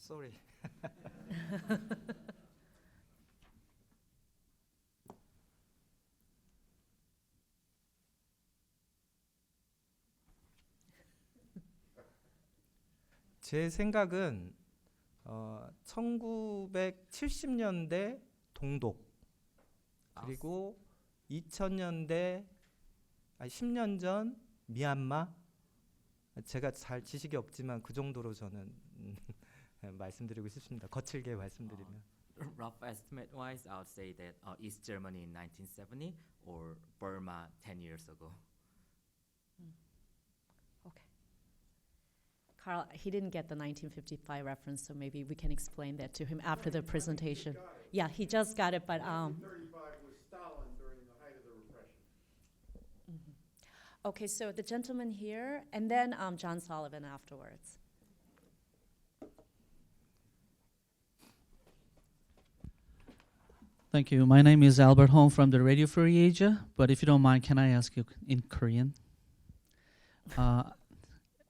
Sorry. 제 생각은 1970년대 동독 그리고 2000년대 10년 전 미얀마 제가 잘 지식이 없지만 그 정도로 저는 말씀드리고 싶습니다. 거칠게 말씀드리면. Rough estimate wise, I would say that East Germany in 1970 or Burma 10 years ago. Okay. Carl, he didn't get the 1955 reference, so maybe we can explain that to him after the presentation. Yeah, he just got it, but 1935 was Stalin during the height of the repression. okay. So the gentleman here, and then John Sullivan afterwards. Thank you. My name is Albert Hong from the Radio Free Asia. But if you don't mind, can I ask you in Korean?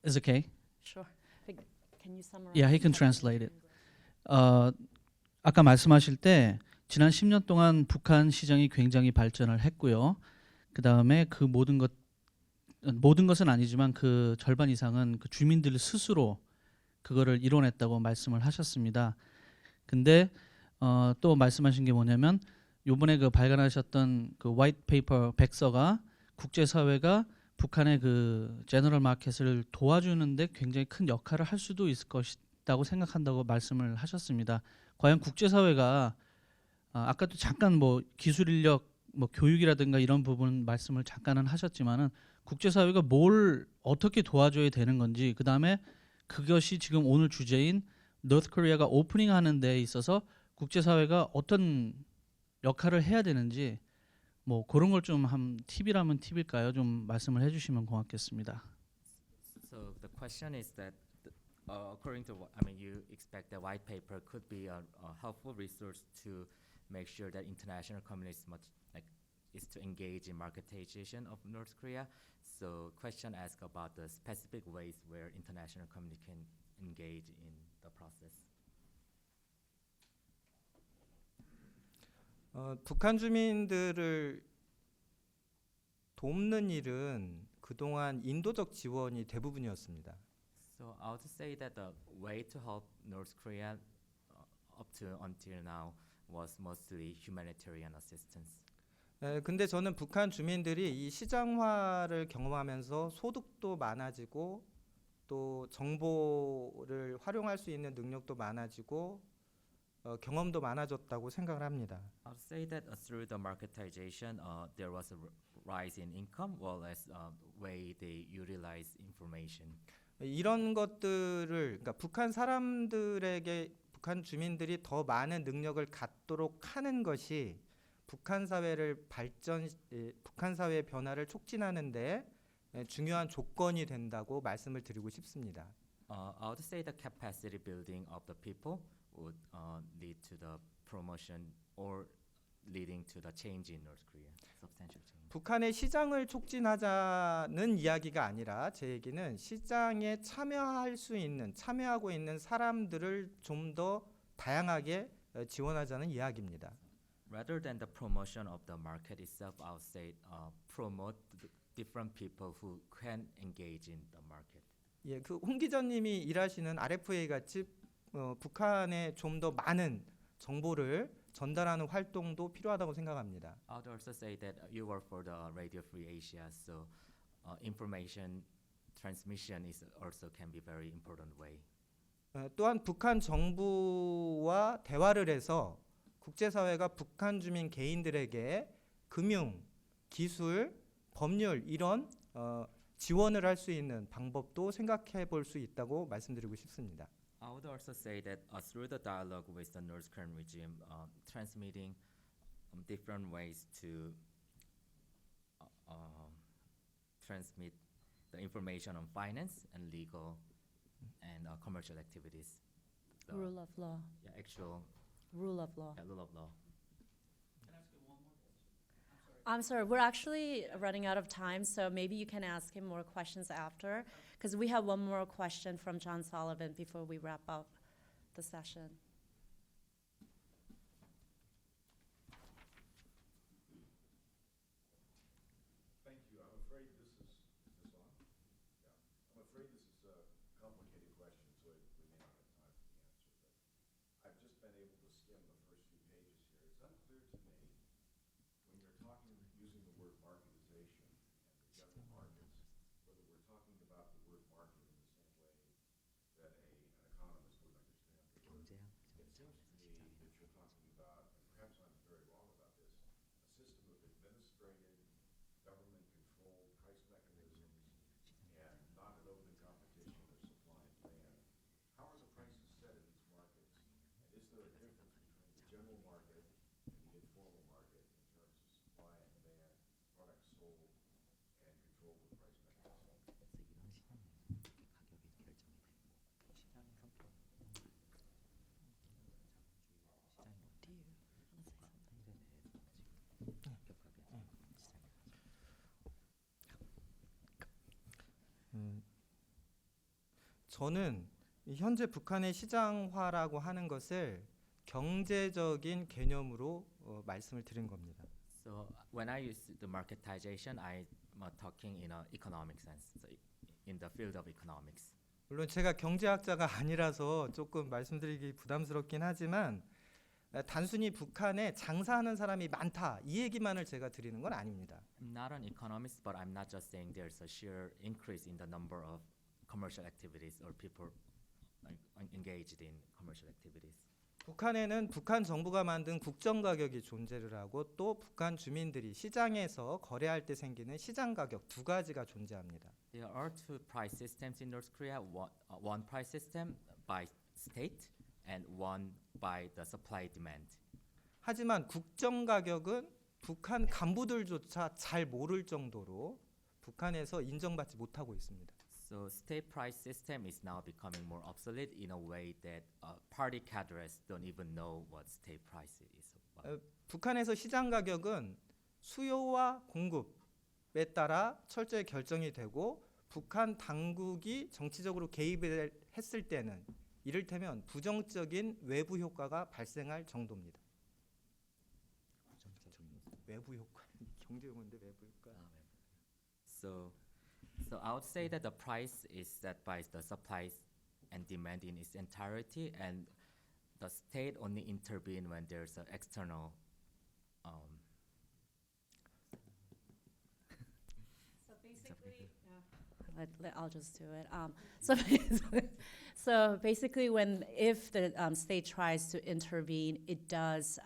Is okay? Sure. Can you summarize? Yeah, he can translate it. 아까 말씀하실 때 지난 10년 동안 북한 시장이 굉장히 발전을 했고요. 그 다음에 그 모든 것은 아니지만 그 절반 이상은 그 주민들 스스로 그거를 이뤄냈다고 말씀을 하셨습니다. 근데 또 말씀하신 게 뭐냐면 요번에 그 발간하셨던 그 화이트 페이퍼 백서가 국제사회가 북한의 그 제너럴 마켓을 도와주는데 굉장히 큰 역할을 할 수도 있을 것이라고 생각한다고 말씀을 하셨습니다. 과연 국제사회가 아까도 잠깐 뭐 기술 인력, 뭐 교육이라든가 이런 부분 말씀을 잠깐은 하셨지만은 국제사회가 뭘 어떻게 도와줘야 되는 건지, 그 다음에 그것이 지금 오늘 주제인 노스 코리아가 오프닝하는 데 있어서 국제사회가 어떤 역할을 해야 되는지 뭐 그런 걸 좀 한 팁이라면 팁일까요? 좀 말씀을 해주시면 고맙겠습니다. So the question is that, according to what you expect that white paper could be a helpful resource to make sure that international communities is to engage in marketization of North Korea. So question asked about the specific ways where international community can engage in the process. 북한 주민들을 돕는 일은 그동안 인도적 지원이 대부분이었습니다. So I would say that the way to help North Korea up to until now was mostly humanitarian assistance. 근데 저는 북한 주민들이 이 시장화를 경험하면서 소득도 많아지고 또 정보를 활용할 수 있는 능력도 많아지고 경험도 많아졌다고 생각을 합니다. I would say that through the marketization, there was a rise in income, well as way they utilize information. 이런 것들을 그러니까 북한 사람들에게 북한 주민들이 더 많은 능력을 갖도록 하는 것이 북한 사회를 북한 사회의 변화를 촉진하는데 중요한 조건이 된다고 말씀을 드리고 싶습니다. I would say the capacity building of the people would lead to the promotion or leading to the change in North Korea, substantial change. 북한의 시장을 촉진하자는 이야기가 아니라 제 얘기는 시장에 참여하고 있는 사람들을 좀 더 다양하게 지원하자는 이야기입니다. Rather than the promotion of the market itself, I would say promote the different people who can engage in the market. 예, 그 홍 기자님이 일하시는 RFA 같이 북한에 좀 더 많은 정보를 전달하는 활동도 필요하다고 생각합니다. I would also say that you work for the Radio Free Asia, so information transmission is also can be very important way. 또한 북한 정부와 대화를 해서 국제사회가 북한 주민 개인들에게 금융, 기술, 법률 이런 지원을 할 수 있는 방법도 생각해 볼 수 있다고 말씀드리고 싶습니다. I would also say that through the dialogue with the North Korean regime, transmitting different ways to transmit the information on finance and legal and commercial activities. The- Rule of law. Yeah, actual Rule of law. rule of law. I'm sorry, we're actually running out of time, so maybe you can ask him more questions after, because we have one more question from John Sullivan before we wrap up the session. Thank you. I'm afraid this is this on? Yeah. I'm afraid this is a complicated question, so we may not have time for the answer. But I've just been able to skim the first few pages here. It's unclear to me when you're talking using the word marketization and the general markets, whether we're talking about the word market in the same way that an economist would understand the word. It seems to me that you're talking about, and perhaps I'm very wrong about this, a system of administrated government-controlled price mechanisms and not an open competition of supply and demand. How are the prices set in these markets? And is there a difference between the general market and the informal market in terms of supply and demand, products sold, and control of the price mechanism? 저는 이 현재 북한의 시장화라고 하는 것을 경제적인 개념으로 말씀을 드린 겁니다. So when I use the marketization, I'm talking in an economic sense, so in the field of economics. 물론 제가 경제학자가 아니라서 조금 말씀드리기 부담스럽긴 하지만 단순히 북한에 장사하는 사람이 많다 이 얘기만을 제가 드리는 건 아닙니다. I'm not an economist, but I'm not just saying there's a sheer increase in the number of commercial activities or people engaged in commercial activities. 북한에는 북한 정부가 만든 국정 가격이 존재를 하고 또 북한 주민들이 시장에서 거래할 때 생기는 시장 가격 두 가지가 존재합니다. There are two price systems in North Korea. One price system by state and one by the supply demand. 하지만 국정 가격은 북한 간부들조차 잘 모를 정도로 북한에서 인정받지 못하고 있습니다. So state price system is now becoming more obsolete in a way that party cadres don't even know what state price is about. 북한에서 시장 가격은 수요와 공급에 따라 철저히 결정이 되고 북한 당국이 정치적으로 개입을 했을 때는 이를테면 부정적인 외부 효과가 발생할 정도입니다. 외부 효과, 경제 용어인데 외부 효과. So I would say that the price is set by the supply and demand in its entirety, and the state only intervene when there's an external. So basically, I'll just do it. So basically, if the state tries to intervene, it does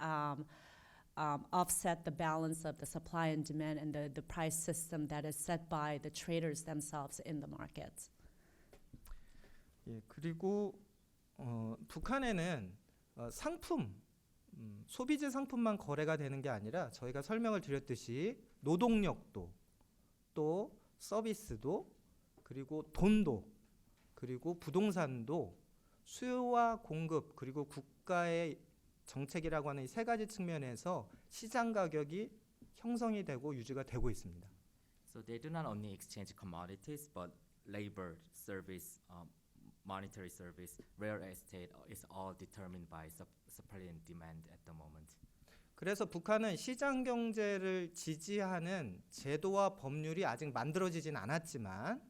offset the balance of the supply and demand and the price system that is set by the traders themselves in the market. 예, 그리고 북한에는 상품, 소비재 상품만 거래가 되는 게 아니라 저희가 설명을 드렸듯이 노동력도 또 서비스도 그리고 돈도 그리고 부동산도 수요와 공급 그리고 국가의 정책이라고 하는 이 세 가지 측면에서 시장 가격이 형성이 되고 유지가 되고 있습니다. So they do not only exchange commodities, but labor, service, monetary service, real estate is all determined by supply and demand at the moment. 그래서 북한은 시장 경제를 지지하는 제도와 법률이 아직 만들어지진 않았지만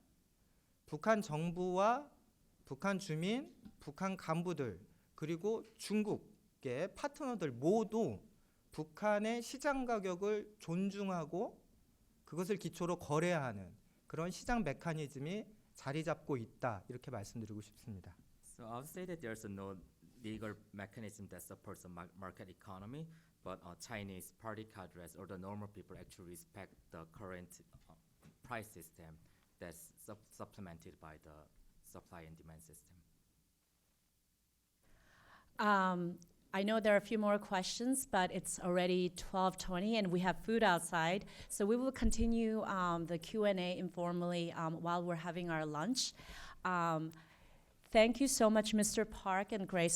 북한 정부와 북한 주민, 북한 간부들 그리고 중국의 파트너들 모두 북한의 시장 가격을 존중하고 그것을 기초로 거래하는 그런 시장 메커니즘이 자리 잡고 있다 이렇게 말씀드리고 싶습니다. So I would say that there's no legal mechanism that supports a market economy, but Chinese party cadres or the normal people actually respect the current price system that's supplemented by the supply and demand system. I know there are a few more questions, but it's already 12:20 and we have food outside. So we will continue the Q&A informally while we're having our lunch. Thank you so much, Mr. Park and Grayson,